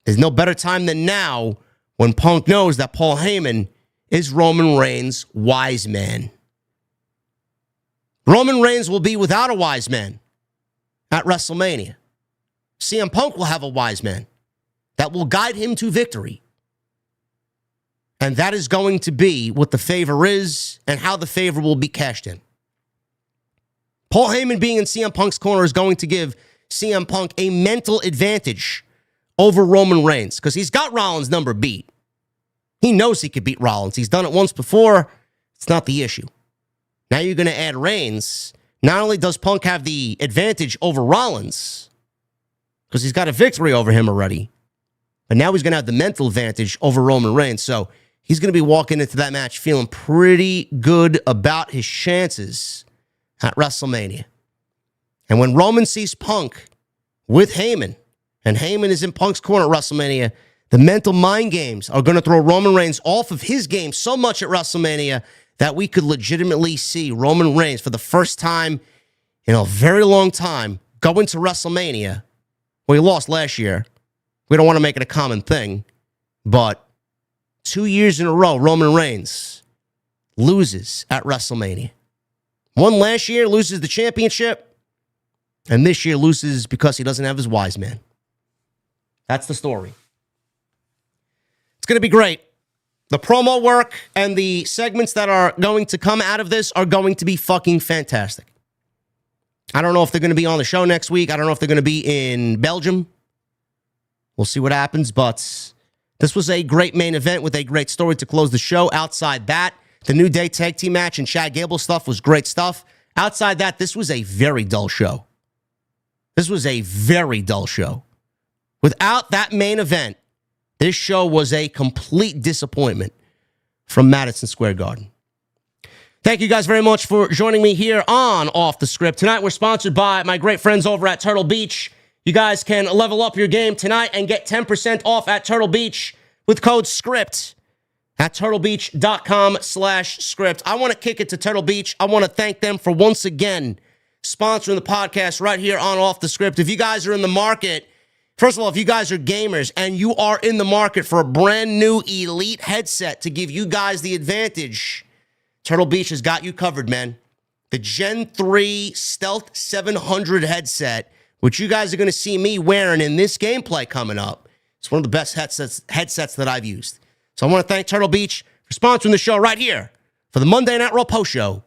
There's no better time than now when Punk knows that Paul Heyman is Roman Reigns' wise man. Roman Reigns will be without a wise man at WrestleMania. CM Punk will have a wise man that will guide him to victory. And that is going to be what the favor is and how the favor will be cashed in. Paul Heyman being in CM Punk's corner is going to give CM Punk a mental advantage over Roman Reigns because he's got Rollins' number beat. He knows he could beat Rollins. He's done it once before. It's not the issue. Now you're going to add Reigns. Not only does Punk have the advantage over Rollins because he's got a victory over him already, but now he's going to have the mental advantage over Roman Reigns. So he's going to be walking into that match feeling pretty good about his chances at WrestleMania. And when Roman sees Punk with Heyman, and Heyman is in Punk's corner at WrestleMania, the mental mind games are going to throw Roman Reigns off of his game so much at WrestleMania that we could legitimately see Roman Reigns for the first time in a very long time go into WrestleMania. Well, he lost last year. We don't want to make it a common thing, but 2 years in a row, Roman Reigns loses at WrestleMania. Won last year, loses the championship, and this year loses because he doesn't have his wise man. That's the story. It's going to be great. The promo work and the segments that are going to come out of this are going to be fucking fantastic. I don't know if they're going to be on the show next week. I don't know if they're going to be in Belgium. We'll see what happens, but this was a great main event with a great story to close the show. Outside that, the New Day tag team match and Chad Gable stuff was great stuff. Outside that, this was a very dull show. This was a very dull show. Without that main event, this show was a complete disappointment from Madison Square Garden. Thank you guys very much for joining me here on Off the Script. Tonight, we're sponsored by my great friends over at Turtle Beach. You guys can level up your game tonight and get 10% off at Turtle Beach with code SCRIPT at turtlebeach.com/script. I want to kick it to Turtle Beach. I want to thank them for once again sponsoring the podcast right here on Off the Script. If you guys are in the market, first of all, if you guys are gamers and you are in the market for a brand new elite headset to give you guys the advantage, Turtle Beach has got you covered, man. The Gen 3 Stealth 700 headset, which you guys are going to see me wearing in this gameplay coming up. It's one of the best headsets that I've used. So I want to thank Turtle Beach for sponsoring the show right here for the Monday Night Raw Post Show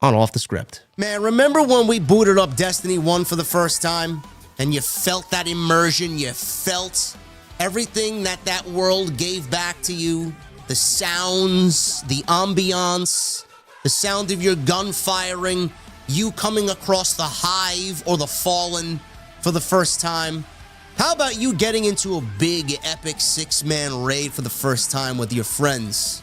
on Off the Script. Man, remember when we booted up Destiny 1 for the first time and you felt that immersion? You felt everything that world gave back to you? The sounds, the ambiance, the sound of your gun firing, you coming across the Hive or the Fallen for the first time. How about you getting into a big, epic 6-man raid for the first time with your friends?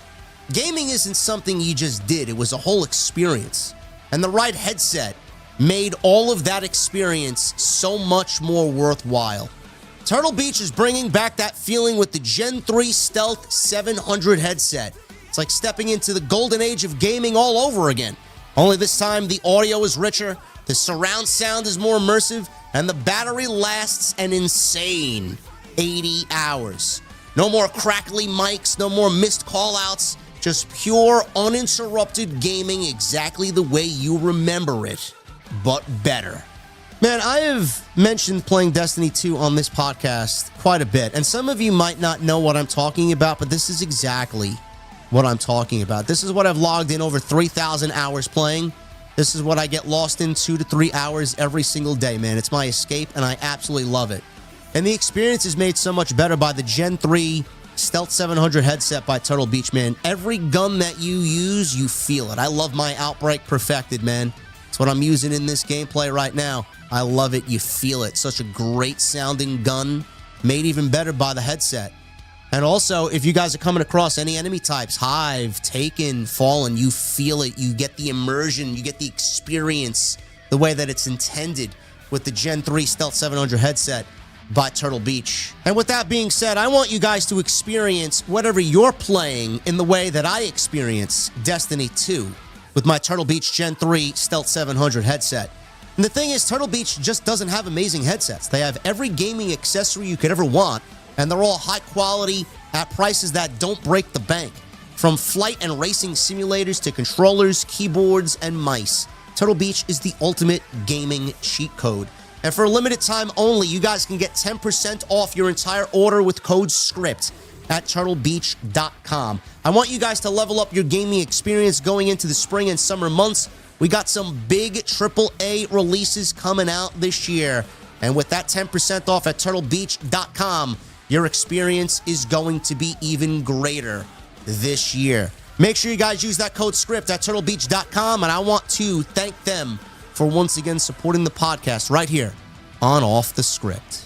Gaming isn't something you just did. It was a whole experience. And the right headset made all of that experience so much more worthwhile. Turtle Beach is bringing back that feeling with the Gen 3 Stealth 700 headset. It's like stepping into the golden age of gaming all over again. Only this time, the audio is richer, the surround sound is more immersive, and the battery lasts an insane 80 hours. No more crackly mics, no more missed callouts, just pure, uninterrupted gaming exactly the way you remember it, but better. Man, I have mentioned playing Destiny 2 on this podcast quite a bit, and some of you might not know what I'm talking about, but this is exactly what I'm talking about. This is what I've logged in over 3,000 hours playing. This is what I get lost in 2 to 3 hours every single day, man. It's my escape, and I absolutely love it. And the experience is made so much better by the Gen 3 Stealth 700 headset by Turtle Beach, man. Every gun that you use, you feel it. I love my Outbreak Perfected, man. It's what I'm using in this gameplay right now. I love it. You feel it. Such a great sounding gun, made even better by the headset. And also, if you guys are coming across any enemy types, Hive, Taken, Fallen, you feel it. You get the immersion. You get the experience the way that it's intended with the Gen 3 Stealth 700 headset by Turtle Beach. And with that being said, I want you guys to experience whatever you're playing in the way that I experience Destiny 2 with my Turtle Beach Gen 3 Stealth 700 headset. And the thing is, Turtle Beach just doesn't have amazing headsets. They have every gaming accessory you could ever want, and they're all high quality at prices that don't break the bank. From flight and racing simulators to controllers, keyboards, and mice, Turtle Beach is the ultimate gaming cheat code. And for a limited time only, you guys can get 10% off your entire order with code SCRIPT at turtlebeach.com. I want you guys to level up your gaming experience going into the spring and summer months. We got some big AAA releases coming out this year. And with that 10% off at turtlebeach.com, your experience is going to be even greater this year. Make sure you guys use that code SCRIPT at turtlebeach.com. And I want to thank them for once again supporting the podcast right here on Off the Script.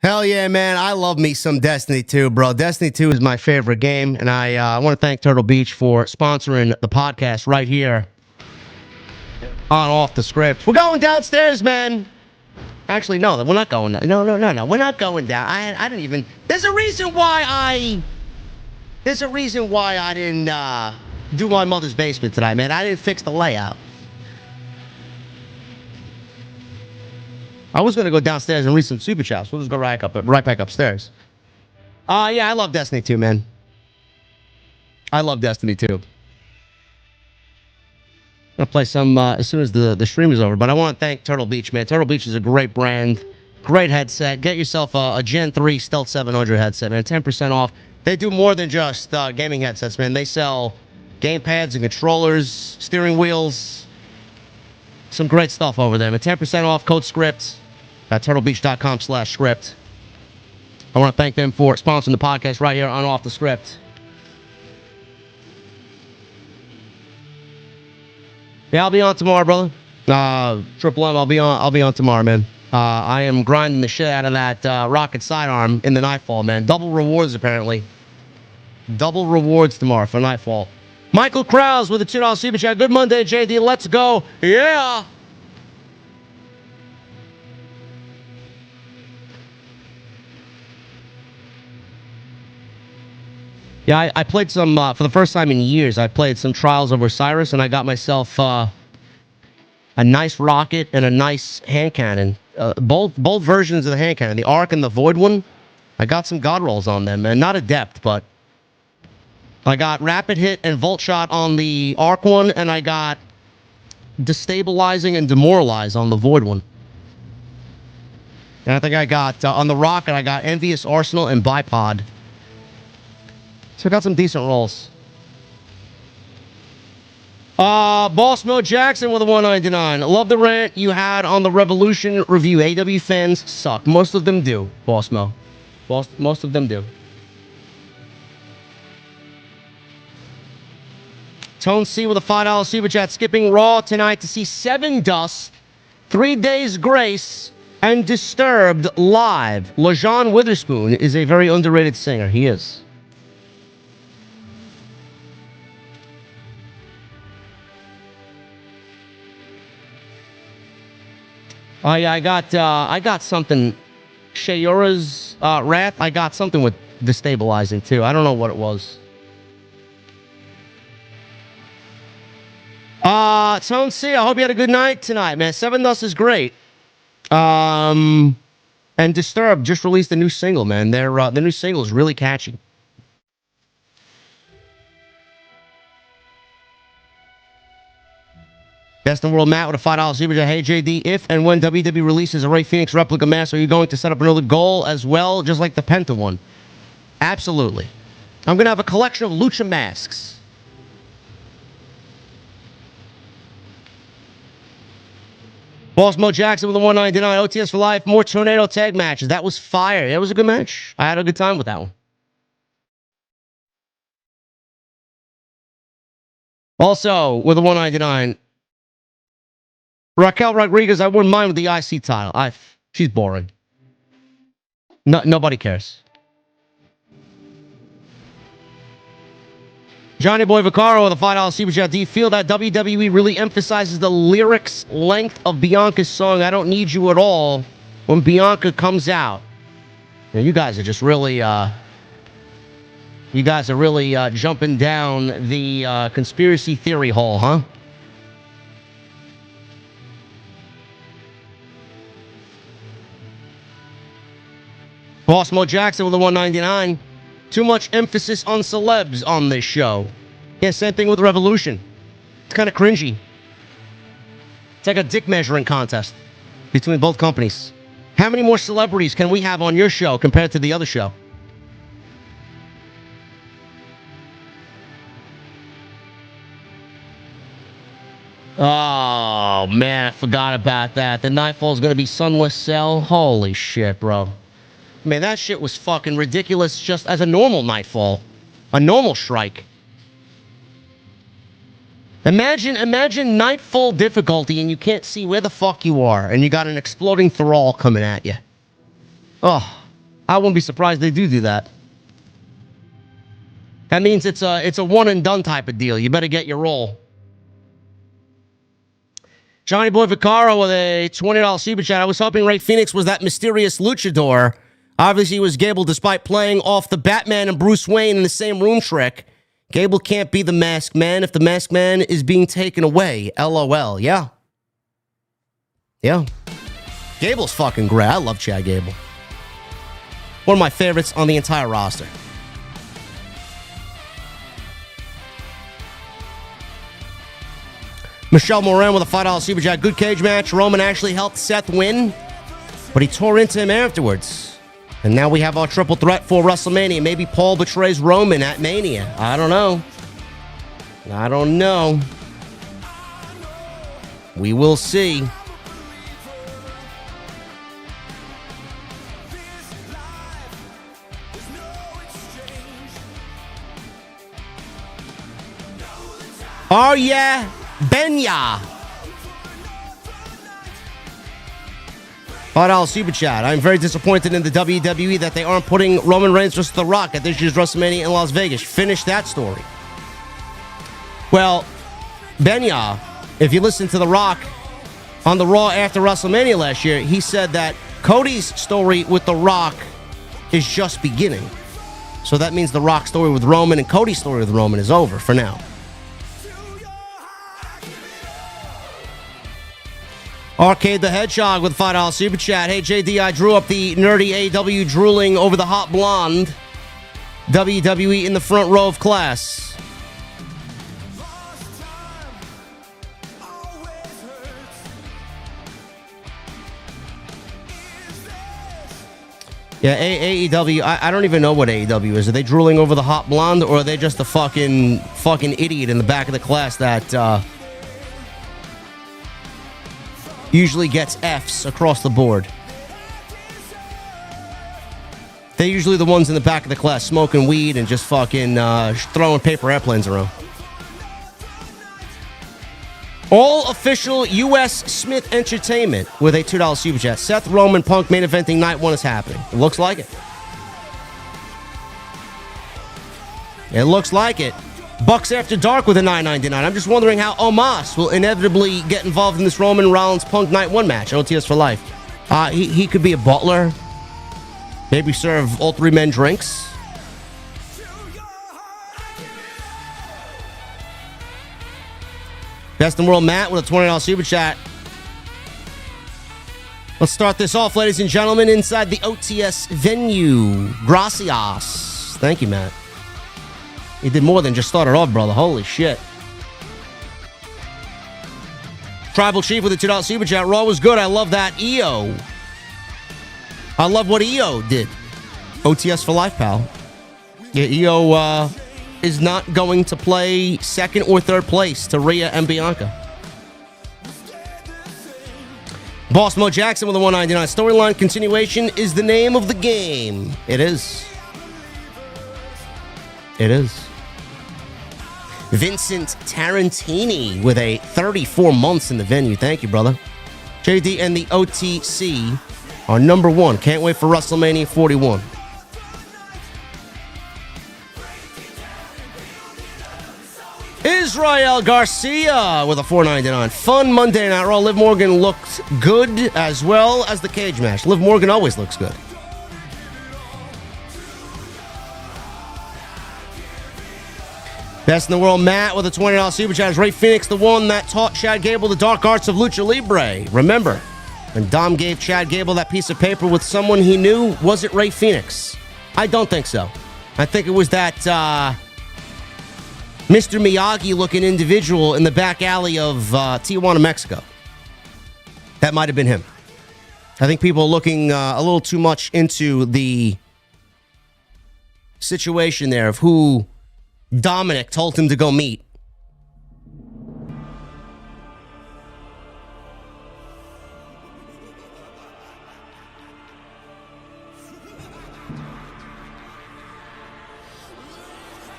Hell yeah, man. I love me some Destiny 2, bro. Destiny 2 is my favorite game, and I want to thank Turtle Beach for sponsoring the podcast right here on Off the Script. We're going downstairs, man. Actually, no, we're not going down. No. We're not going down. I didn't even... There's a reason why I didn't do my mother's basement today, man. I didn't fix the layout. I was going to go downstairs and read some super chats. We'll just go right back upstairs. Yeah, I love Destiny 2, man. I love Destiny 2. I'm going to play some as soon as the stream is over. But I want to thank Turtle Beach, man. Turtle Beach is a great brand. Great headset. Get yourself a Gen 3 Stealth 700 headset, man. 10% off. They do more than just gaming headsets, man. They sell game pads and controllers, steering wheels. Some great stuff over there, man. 10% off, code SCRIPT at turtlebeach.com/script. I want to thank them for sponsoring the podcast right here on Off the Script. Yeah, I'll be on tomorrow, brother. Triple M, I'll be on tomorrow, man. I am grinding the shit out of that rocket sidearm in the Nightfall, man. Double rewards, apparently. Double rewards tomorrow for Nightfall. Michael Krause with a $2 super chat. Good Monday, JD. Let's go. Yeah. Yeah, I played some, for the first time in years, I played some Trials of Osiris, and I got myself a nice rocket and a nice hand cannon. Both versions of the hand cannon, the Arc and the Void one. I got some god rolls on them, man. Not Adept, but I got Rapid Hit and Volt Shot on the Arc one, and I got Destabilizing and Demoralize on the Void one. And I think I got, on the Rocket, I got Envious Arsenal and Bipod. So I got some decent rolls. Boss Mo Jackson with a 199. Love the rant you had on the Revolution review. AW fans suck. Most of them do, Boss Mo. Most of them do. Tone C with a $5 super chat. Skipping Raw tonight to see Seven Dust, 3 Days Grace, and Disturbed live. LaJean Witherspoon is a very underrated singer. He is. Oh yeah, I got something. Shayura's Wrath. I got something with Destabilizing too. I don't know what it was. Tone C, I hope you had a good night tonight, man. Seven Dust is great. And Disturbed just released a new single, man. The new single is really catchy. Best in the world, Matt, with a $5 super chat. Hey, JD, if and when WWE releases a Rey Fenix replica mask, are you going to set up another goal as well, just like the Penta one? Absolutely. I'm going to have a collection of lucha masks. Boss Mo Jackson with a 199. OTS for life. More tornado tag matches. That was fire. That was a good match. I had a good time with that one. Also, with a 199, Raquel Rodriguez, I wouldn't mind with the IC title. She's boring. Nobody cares. Johnny Boy Vaccaro with a $5 super chat. Do you feel that WWE really emphasizes the lyrics length of Bianca's song, I Don't Need You at All, when Bianca comes out? You guys are just really, jumping down the conspiracy theory hole, huh? Boss Mo Jackson with a 199. Too much emphasis on celebs on this show. Yeah, same thing with Revolution. It's kind of cringy. It's like a dick measuring contest between both companies. How many more celebrities can we have on your show compared to the other show? Oh, man, I forgot about that. The Nightfall is going to be Sunless Cell. Holy shit, bro. Man, that shit was fucking ridiculous just as a normal Nightfall. A normal strike. Imagine Nightfall difficulty and you can't see where the fuck you are and you got an exploding Thrall coming at you. Oh, I wouldn't be surprised they do that. That means it's a one and done type of deal. You better get your roll. Johnny Boy Vaccaro with a $20 super chat. I was hoping Rey Fenix was that mysterious luchador. Obviously, he was Gable despite playing off the Batman and Bruce Wayne in the same room trick. Gable can't be the Masked Man if the Masked Man is being taken away. LOL. Yeah. Yeah. Gable's fucking great. I love Chad Gable. One of my favorites on the entire roster. Michelle Moran with a $5 super chat. Good cage match. Roman actually helped Seth win, but he tore into him afterwards. And now we have our triple threat for WrestleMania. Maybe Paul betrays Roman at Mania. I don't know. We will see. Oh yeah, Benya. $5 super chat. I'm very disappointed in the WWE that they aren't putting Roman Reigns versus The Rock at this year's WrestleMania in Las Vegas. Finish that story. Well, Benya, if you listen to The Rock on the Raw after WrestleMania last year, he said that Cody's story with The Rock is just beginning. So that means The Rock's story with Roman and Cody's story with Roman is over for now. Arcade the Hedgehog with $5 super chat. Hey, JD, I drew up the nerdy AW drooling over the hot blonde. WWE in the front row of class. Yeah, AEW, I don't even know what AEW is. Are they drooling over the hot blonde, or are they just a fucking idiot in the back of the class that usually gets Fs across the board? They're usually the ones in the back of the class smoking weed and just fucking throwing paper airplanes around. All official U.S. Smith Entertainment with a $2 super chat. Seth Roman Punk main eventing night 1 is happening. It looks like it. It looks like it. Bucks After Dark with a $9.99. I'm just wondering how Omos will inevitably get involved in this Roman Rollins Punk Night 1 match. OTS for life. He could be a butler. Maybe serve all 3 men drinks. Best in the world, Matt, with a $20 super chat. Let's start this off, ladies and gentlemen, inside the OTS venue. Gracias. Thank you, Matt. You did more than just start it off, brother. Holy shit. Tribal Chief with a $2 super chat. Raw was good. I love that EO. I love what EO did. OTS for life, pal. Yeah, EO is not going to play second or third place to Rhea and Bianca. Boss Mo Jackson with a $1.99. Storyline continuation is the name of the game. It is. It is. Vincent Tarantini with a 34 months in the venue. Thank you, brother. JD and the OTC are number one. Can't wait for WrestleMania 41. Israel Garcia with a $4.99. Fun Monday Night Raw. Liv Morgan looked good as well as the cage match. Liv Morgan always looks good. Best in the world, Matt with a $20 super chat. Is Rey Fenix the one that taught Chad Gable the dark arts of Lucha Libre? Remember, when Dom gave Chad Gable that piece of paper with someone he knew, was it Rey Fenix? I don't think so. I think it was that Mr. Miyagi-looking individual in the back alley of Tijuana, Mexico. That might have been him. I think people are looking a little too much into the situation there of who Dominic told him to go meet.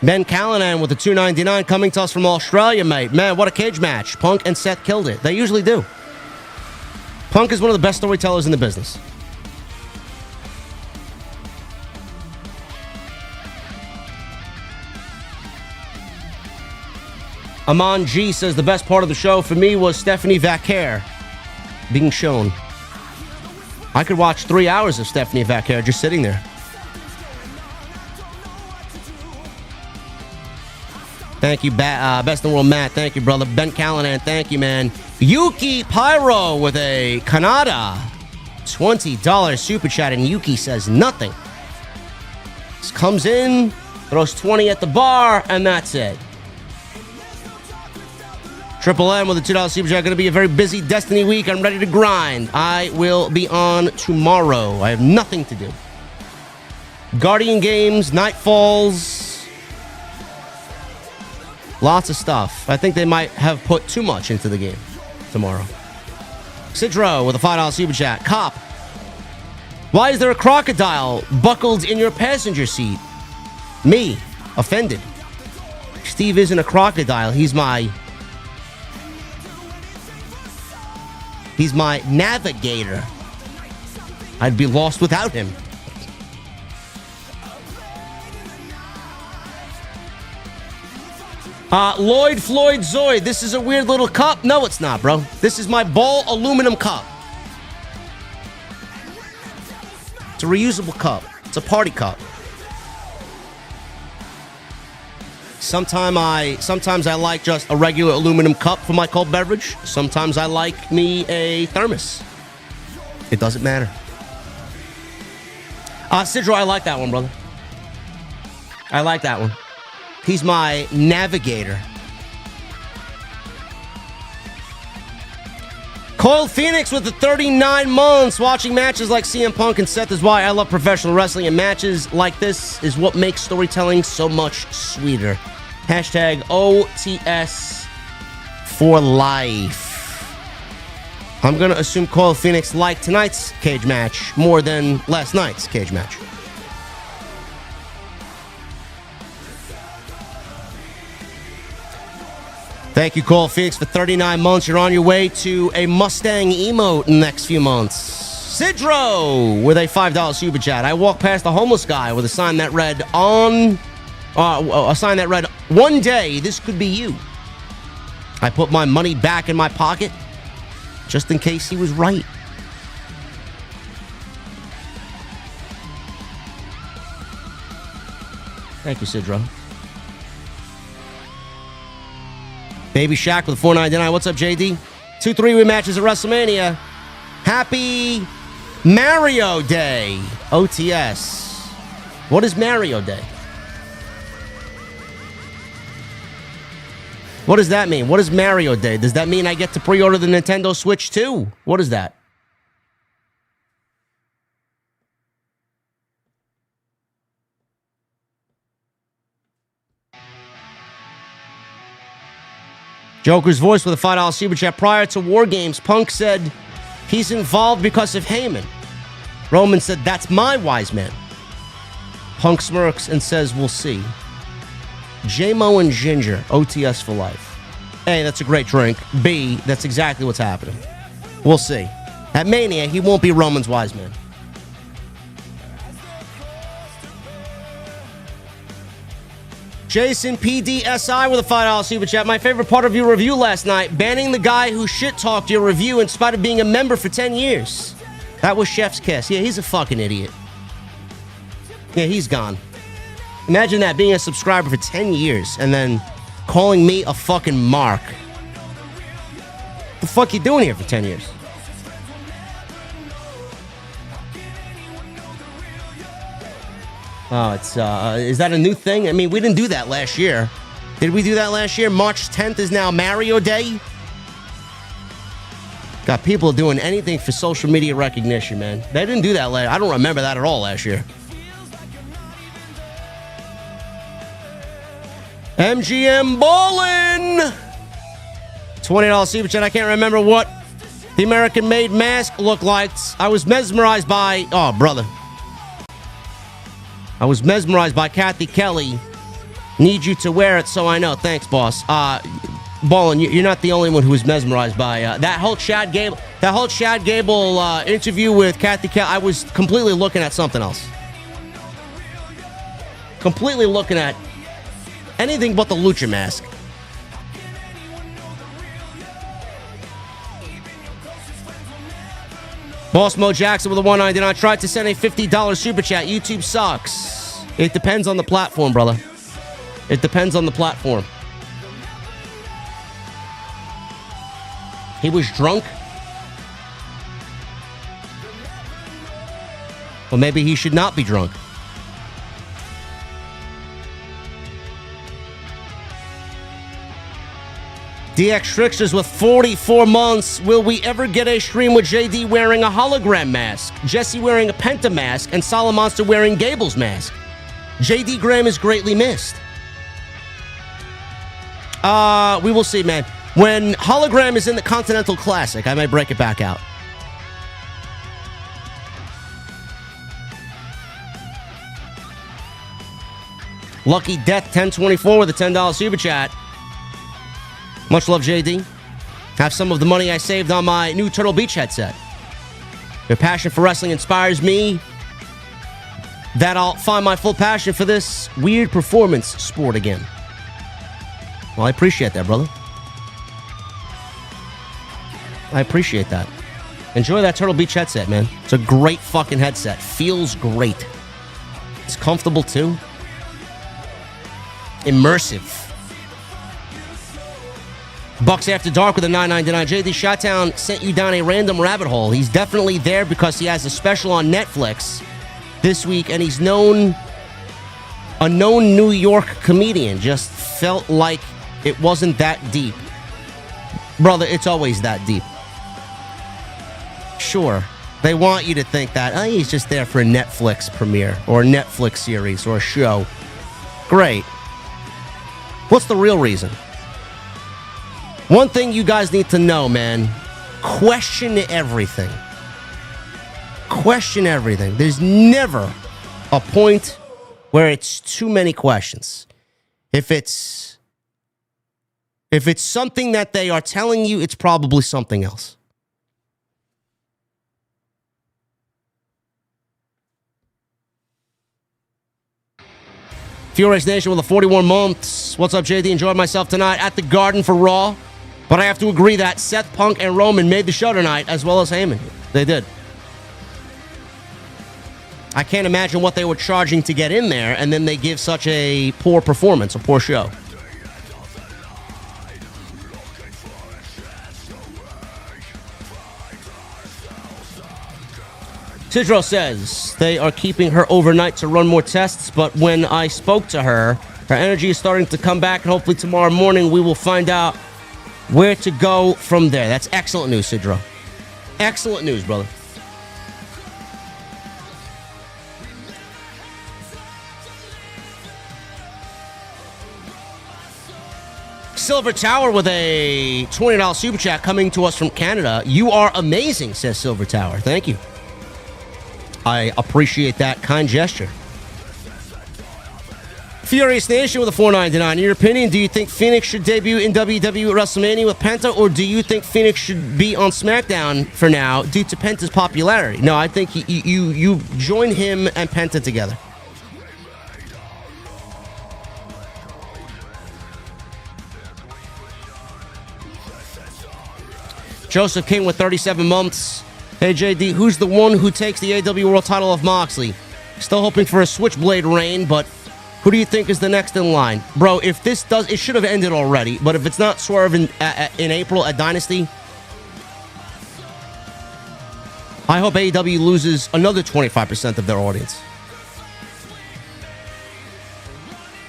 Ben Callanan with the $2.99 coming to us from Australia, mate. Man, what a cage match. Punk and Seth killed it. They usually do. Punk is one of the best storytellers in the business. Amon G says the best part of the show for me was Stephanie Vaquer being shown. I could watch 3 hours of Stephanie Vaquer just sitting there. Thank you, Best in the World, Matt. Thank you, brother. Ben Callanan, thank you, man. Yuki Pyro with a Canada $20 super chat, and Yuki says nothing. Just comes in, throws 20 at the bar, and that's it. Triple M with a $2 super chat. Going to be a very busy Destiny week. I'm ready to grind. I will be on tomorrow. I have nothing to do. Guardian games, Night Falls. Lots of stuff. I think they might have put too much into the game tomorrow. Sidro with a $5 super chat. Cop. Why is there a crocodile buckled in your passenger seat? Me. Offended. Steve isn't a crocodile. He's my navigator. I'd be lost without him. Lloyd Floyd Zoid, this is a weird little cup. No, it's not, bro. This is my Ball aluminum cup. It's a reusable cup. It's a party cup. Sometimes I like just a regular aluminum cup for my cold beverage. Sometimes I like me a thermos. It doesn't matter. Sidro, I like that one, brother. I like that one. He's my navigator. Coil Phoenix with the 39 months. Watching matches like CM Punk and Seth is why I love professional wrestling, and matches like this is what makes storytelling so much sweeter. Hashtag OTS for life. I'm going to assume Coil Phoenix liked tonight's cage match more than last night's cage match. Thank you, Cole Phoenix, for 39 months. You're on your way to a Mustang emote in the next few months. Sidro with a $5 super chat. I walked past a homeless guy with a sign that read "One day this could be you." I put my money back in my pocket just in case he was right. Thank you, Sidro. Baby Shaq with a $4.99. What's up, JD? 2 3-way matches at WrestleMania. Happy Mario Day. OTS. What is Mario Day? What does that mean? What is Mario Day? Does that mean I get to pre-order the Nintendo Switch too? What is that? Joker's voice with a $5 super chat. Prior to War Games, Punk said he's involved because of Heyman. Roman said, that's my wise man. Punk smirks and says, we'll see. J-Mo and Ginger, OTS for life. A, that's a great drink. B, that's exactly what's happening. We'll see. At Mania, he won't be Roman's wise man. Jason PDSI with a $5 super chat. My favorite part of your review last night, banning the guy who shit-talked your review in spite of being a member for 10 years. That was Chef's Kiss. Yeah, he's a fucking idiot. Yeah, he's gone. Imagine that, being a subscriber for 10 years and then calling me a fucking mark. What the fuck you doing here for 10 years? Oh, it's, is that a new thing? I mean, we didn't do that last year. Did we do that last year? March 10th is now Mario Day. Got people doing anything for social media recognition, man. They didn't do that last. I don't remember that at all last year. MGM Ballin'! $20 super chat. I can't remember what the American-made mask looked like. I was mesmerized by... Oh, brother. I was mesmerized by Kathy Kelly. Need you to wear it so I know. Thanks, boss. Ballin', you're not the only one who was mesmerized by that whole Chad Gable interview with Kathy Kelly. I was completely looking at something else. Completely looking at anything but the lucha mask. Boss Mo Jackson with a $1.99. I tried to send a $50 super chat. YouTube sucks. It depends on the platform, brother. It depends on the platform. He was drunk? Well, maybe he should not be drunk. DX Tricksters with 44 months. Will we ever get a stream with JD wearing a hologram mask, Jesse wearing a Penta mask, and Solid Monster wearing Gable's mask? JD Graham is greatly missed. We will see, man. When hologram is in the Continental Classic, I may break it back out. Lucky Death 1024 with a $10 super chat. Much love, JD. Have some of the money I saved on my new Turtle Beach headset. Your passion for wrestling inspires me that I'll find my full passion for this weird performance sport again. Well, I appreciate that, brother. I appreciate that. Enjoy that Turtle Beach headset, man. It's a great fucking headset. Feels great. It's comfortable, too. Immersive. Bucks After Dark with a $9.99. JD Shottown sent you down a random rabbit hole. He's definitely there because he has a special on Netflix this week, and he's a known New York comedian. Just felt like it wasn't that deep. Brother, it's always that deep. Sure, they want you to think that, oh, he's just there for a Netflix premiere or a Netflix series or a show. Great. What's the real reason? One thing you guys need to know, man, question everything. Question everything. There's never a point where it's too many questions. If it's something that they are telling you, it's probably something else. Furious Nation with the 41 months. What's up, JD? Enjoyed myself tonight at the Garden for Raw. But I have to agree that Seth, Punk, and Roman made the show tonight, as well as Heyman. They did. I can't imagine what they were charging to get in there, and then they give such a poor performance, a poor show. Tidro says they are keeping her overnight to run more tests, but when I spoke to her, Our energy is starting to come back, and hopefully tomorrow morning we will find out where to go from there. That's excellent news, Sidro. Excellent news, brother. Silver Tower with a $20 super chat coming to us from Canada. You are amazing, says Silver Tower. Thank you. I appreciate that kind gesture. Furious Nation with a $4.99. In your opinion, do you think Phoenix should debut in WWE at WrestleMania with Penta, or do you think Phoenix should be on SmackDown for now due to Penta's popularity? No, I think you join him and Penta together. Joseph King with 37 months. Hey, JD, who's the one who takes the AW World title off Moxley? Still hoping for a Switchblade reign, but who do you think is the next in line? Bro, if this does, it should have ended already, but if it's not Swerve in April at Dynasty, I hope AEW loses another 25% of their audience.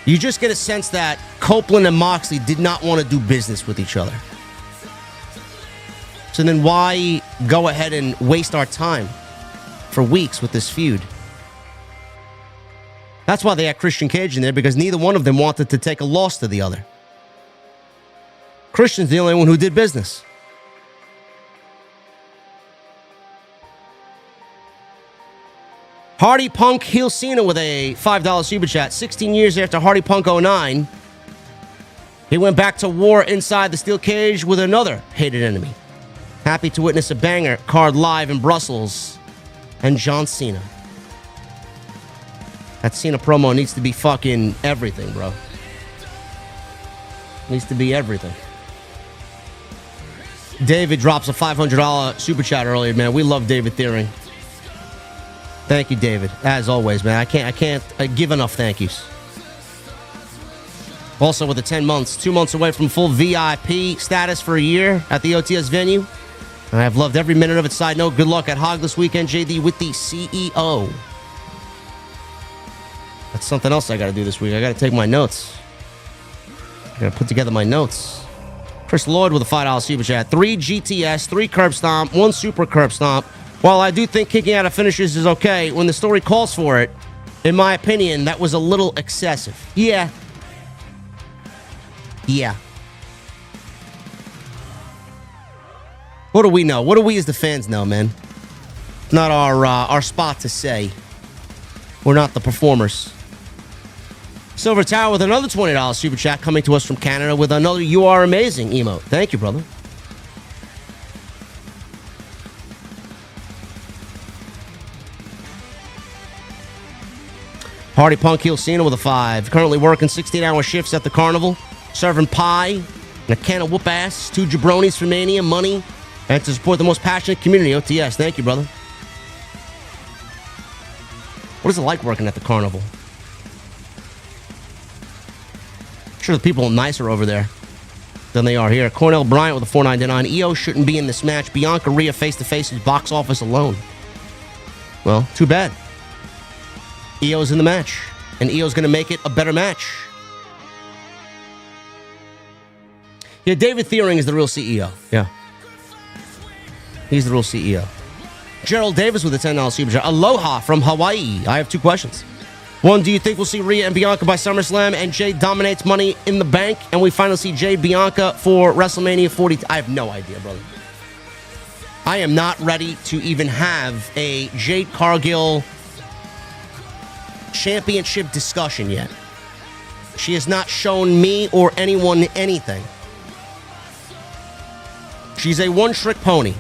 You just get a sense that Copeland and Moxley did not want to do business with each other. So then why go ahead and waste our time for weeks with this feud? That's why they had Christian Cage in there, because neither one of them wanted to take a loss to the other. Christian's the only one who did business. Hardy Punk heel Cena with a $5 super chat. 16 years after Hardy Punk 09, he went back to war inside the steel cage with another hated enemy. Happy to witness a banger card live in Brussels and John Cena. That Cena promo needs to be fucking everything, bro. Needs to be everything. David drops a $500 super chat earlier, man. We love David Thiering. Thank you, David. As always, man. I can't give enough thank yous. Also with the 10 months, 2 months away from full VIP status for a year at the OTS venue. And I've loved every minute of it. Side note, good luck at Hog this weekend, JD, with the CEO. That's something else I got to do this week. I got to take my notes. I got to put together my notes. Chris Lloyd with a $5 super chat. 3 GTS, 3 curb stomp, 1 super curb stomp. While I do think kicking out of finishes is okay, when the story calls for it, in my opinion, that was a little excessive. Yeah. What do we know? What do we as the fans know, man? It's not our spot to say. We're not the performers. Silver Tower with another $20 super chat coming to us from Canada with another "You Are Amazing" emote. Thank you, brother. Hardy Punk heel Cena with a 5. Currently working 16-hour shifts at the carnival, serving pie and a can of whoop ass, 2 jabronis for Mania, money, and to support the most passionate community, OTS. Thank you, brother. What is it like working at the carnival? I'm sure the people are nicer over there than they are here. Cornell Bryant with a $4.99. EO shouldn't be in this match. Bianca Rhea face-to-face is box office alone. Well, too bad. EO's in the match, and EO's going to make it a better match. Yeah, David Thiering is the real CEO. Yeah. He's the real CEO. Gerald Davis with a $10 super chat. Aloha from Hawaii. I have 2 questions. 1, do you think we'll see Rhea and Bianca by SummerSlam and Jade dominates Money in the Bank and we finally see Jade Bianca for WrestleMania 40? I have no idea, brother. I am not ready to even have a Jade Cargill championship discussion yet. She has not shown me or anyone anything. She's a one-trick pony.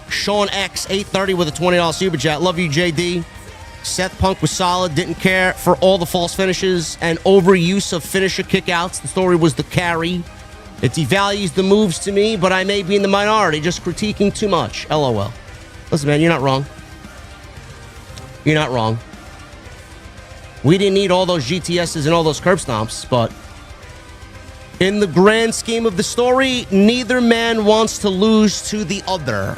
Sean X, 830 with a $20 super chat. Love you, JD. Seth Punk was solid. Didn't care for all the false finishes and overuse of finisher kickouts. The story was the carry. It devalues the moves to me, but I may be in the minority, just critiquing too much. LOL. Listen, man, you're not wrong. You're not wrong. We didn't need all those GTSs and all those curb stomps, but in the grand scheme of the story, neither man wants to lose to the other.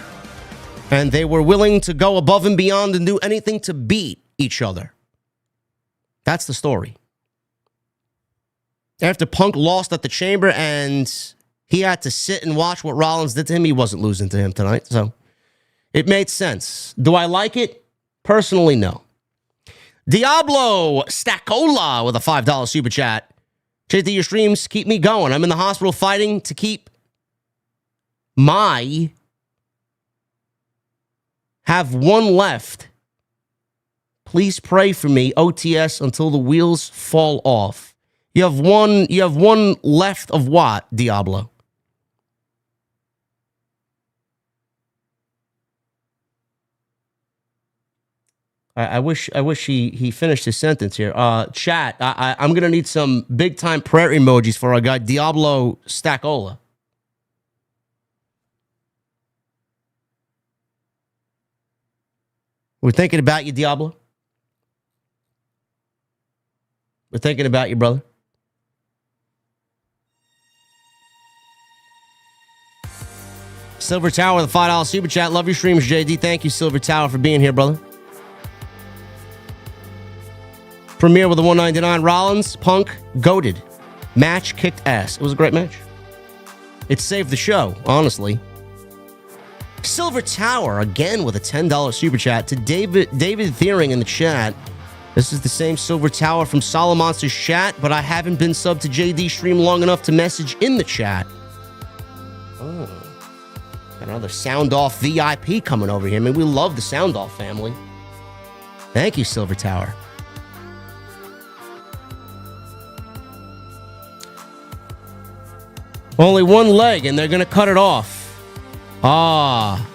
And they were willing to go above and beyond and do anything to beat each other. That's the story. After Punk lost at the Chamber and he had to sit and watch what Rollins did to him, he wasn't losing to him tonight. So it made sense. Do I like it? Personally, no. Diablo Stackola with a $5 super chat. JD, your streams keep me going. I'm in the hospital fighting to keep have one left. Please pray for me, OTS, until the wheels fall off. You have one left of what, Diablo? I wish he finished his sentence here. Chat, I'm going to need some big-time prayer emojis for our guy, Diablo Stackola. We're thinking about you, Diablo. We're thinking about you, brother. Silver Tower with a $5 super chat. Love your streams, JD. Thank you, Silver Tower, for being here, brother. Premier with a $1.99. Rollins, Punk, goated. Match kicked ass. It was a great match. It saved the show, honestly. Silver Tower, again with a $10 super chat. To David Thiering in the chat. This is the same Silver Tower from Solomonster's chat, but I haven't been subbed to JD Stream long enough to message in the chat. Oh. Got another Sound Off VIP coming over here. I mean, we love the Sound Off family. Thank you, Silver Tower. Only one leg, and they're going to cut it off. Ah.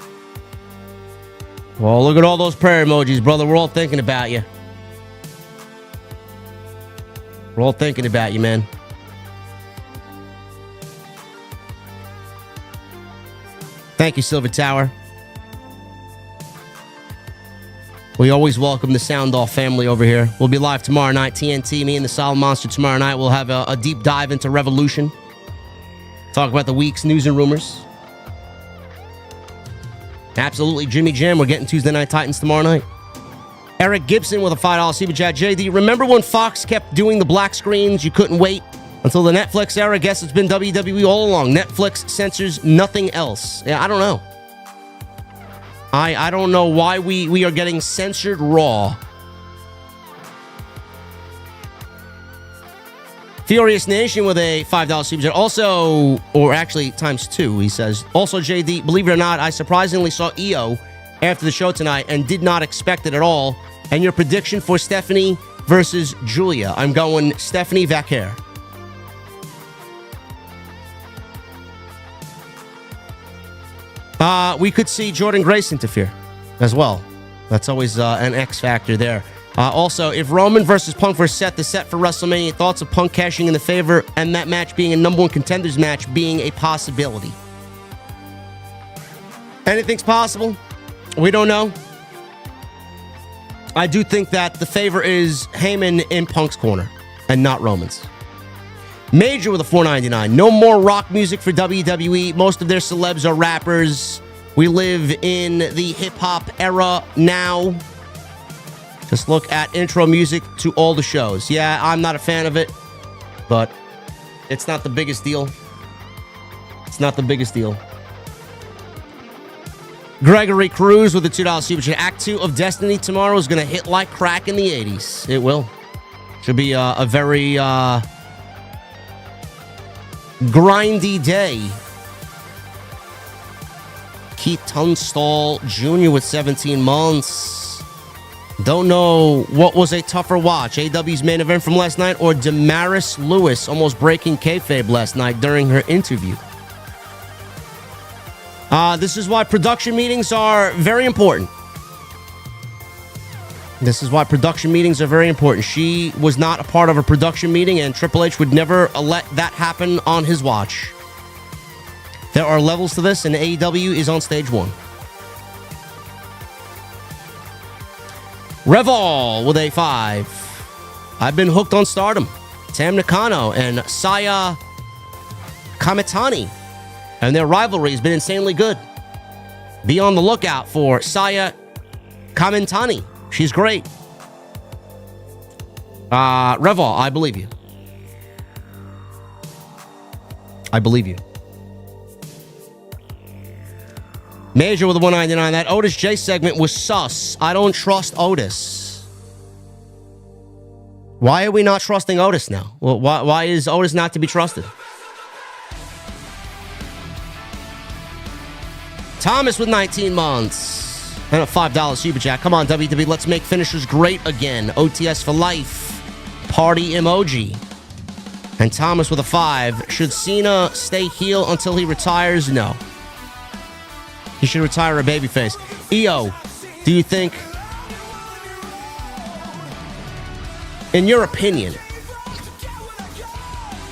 Well, look at all those prayer emojis, brother. We're all thinking about you. We're all thinking about you, man. Thank you, Silver Tower. We always welcome the Sound Off family over here. We'll be live tomorrow night, TNT, me and the Solid Monster tomorrow night. We'll have a deep dive into Revolution. Talk about the week's news and rumors. Absolutely, Jimmy Jam. We're getting Tuesday Night Titans tomorrow night. Eric Gibson with a $5 super chat. JD, remember when Fox kept doing the black screens? You couldn't wait until the Netflix era? I guess it's been WWE all along. Netflix censors nothing else. Yeah, I don't know. I don't know why we are getting censored raw. Furious Nation with a $5 super chat. Also, or actually times 2, he says. Also, JD, believe it or not, I surprisingly saw EO after the show tonight and did not expect it at all. And your prediction for Stephanie versus Julia? I'm going Stephanie Vaquer. We could see Jordan Grace interfere as well. That's always an X factor there. Also, if Roman versus Punk versus Seth is set for WrestleMania, thoughts of Punk cashing in the favor and that match being a number 1 contenders match being a possibility? Anything's possible. We don't know. I do think that the favor is Heyman in Punk's corner and not Roman's. Major with a $4.99. No more rock music for WWE. Most of their celebs are rappers. We live in the hip-hop era now. Just look at intro music to all the shows. Yeah, I'm not a fan of it, but it's not the biggest deal. It's not the biggest deal. Gregory Cruz with a $2 super chat. Act 2 of Destiny tomorrow is going to hit like crack in the 80s. It will. Should be a very grindy day. Keith Tunstall Jr. with 17 months. Don't know what was a tougher watch, AW's main event from last night or Damaris Lewis almost breaking kayfabe last night during her interview. This is why production meetings are very important. This is why production meetings are very important. She was not a part of a production meeting, and Triple H would never let that happen on his watch. There are levels to this, and AEW is on stage 1. Revol with a 5. I've been hooked on Stardom. Tam Nakano and Saya Kamitani. And their rivalry has been insanely good. Be on the lookout for Saya Kamitani. She's great. Revol, I believe you. I believe you. Major with a 199. That Otis J segment was sus. I don't trust Otis. Why are we not trusting Otis now? Well, why is Otis not to be trusted? Thomas with 19 months. And a $5 super chat. Come on, WWE, let's make finishers great again. OTS for life. Party emoji. And Thomas with a 5. Should Cena stay heel until he retires? No. He should retire a babyface. EO, do you think, in your opinion,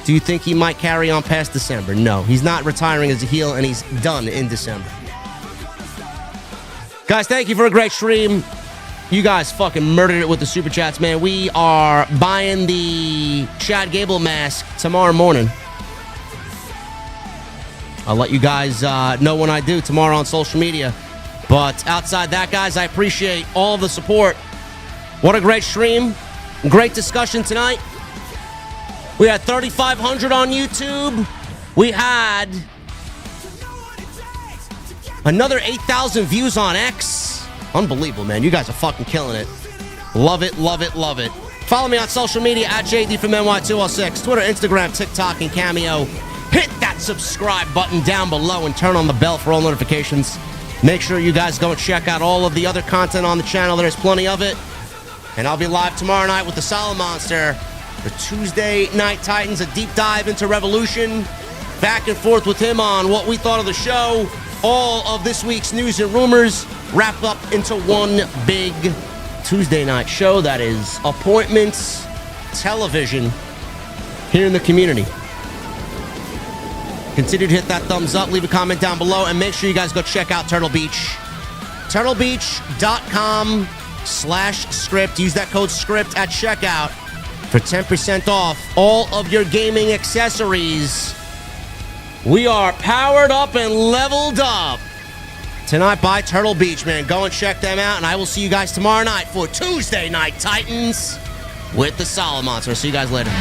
do you think he might carry on past December? No, he's not retiring as a heel, and he's done in December. Guys, thank you for a great stream. You guys fucking murdered it with the super chats, man. We are buying the Chad Gable mask tomorrow morning. I'll let you guys know when I do tomorrow on social media. But outside that, guys, I appreciate all the support. What a great stream. Great discussion tonight. We had 3,500 on YouTube. We had another 8,000 views on X. Unbelievable, man. You guys are fucking killing it. Love it, love it, love it. Follow me on social media at JDfromNY206. Twitter, Instagram, TikTok, and Cameo. Hit that subscribe button down below and turn on the bell for all notifications. Make sure you guys go and check out all of the other content on the channel. There's plenty of it. And I'll be live tomorrow night with the Solid Monster for Tuesday Night Titans, a deep dive into Revolution. Back and forth with him on what we thought of the show. All of this week's news and rumors wrapped up into one big Tuesday night show. That is Appointments Television here in the community. Continue to hit that thumbs up, leave a comment down below, and make sure you guys go check out Turtle Beach. TurtleBeach.com/script. Use that code SCRIPT at checkout for 10% off all of your gaming accessories. We are powered up and leveled up tonight by Turtle Beach, man. Go and check them out, and I will see you guys tomorrow night for Tuesday Night Titans with the Solid Monster. See you guys later.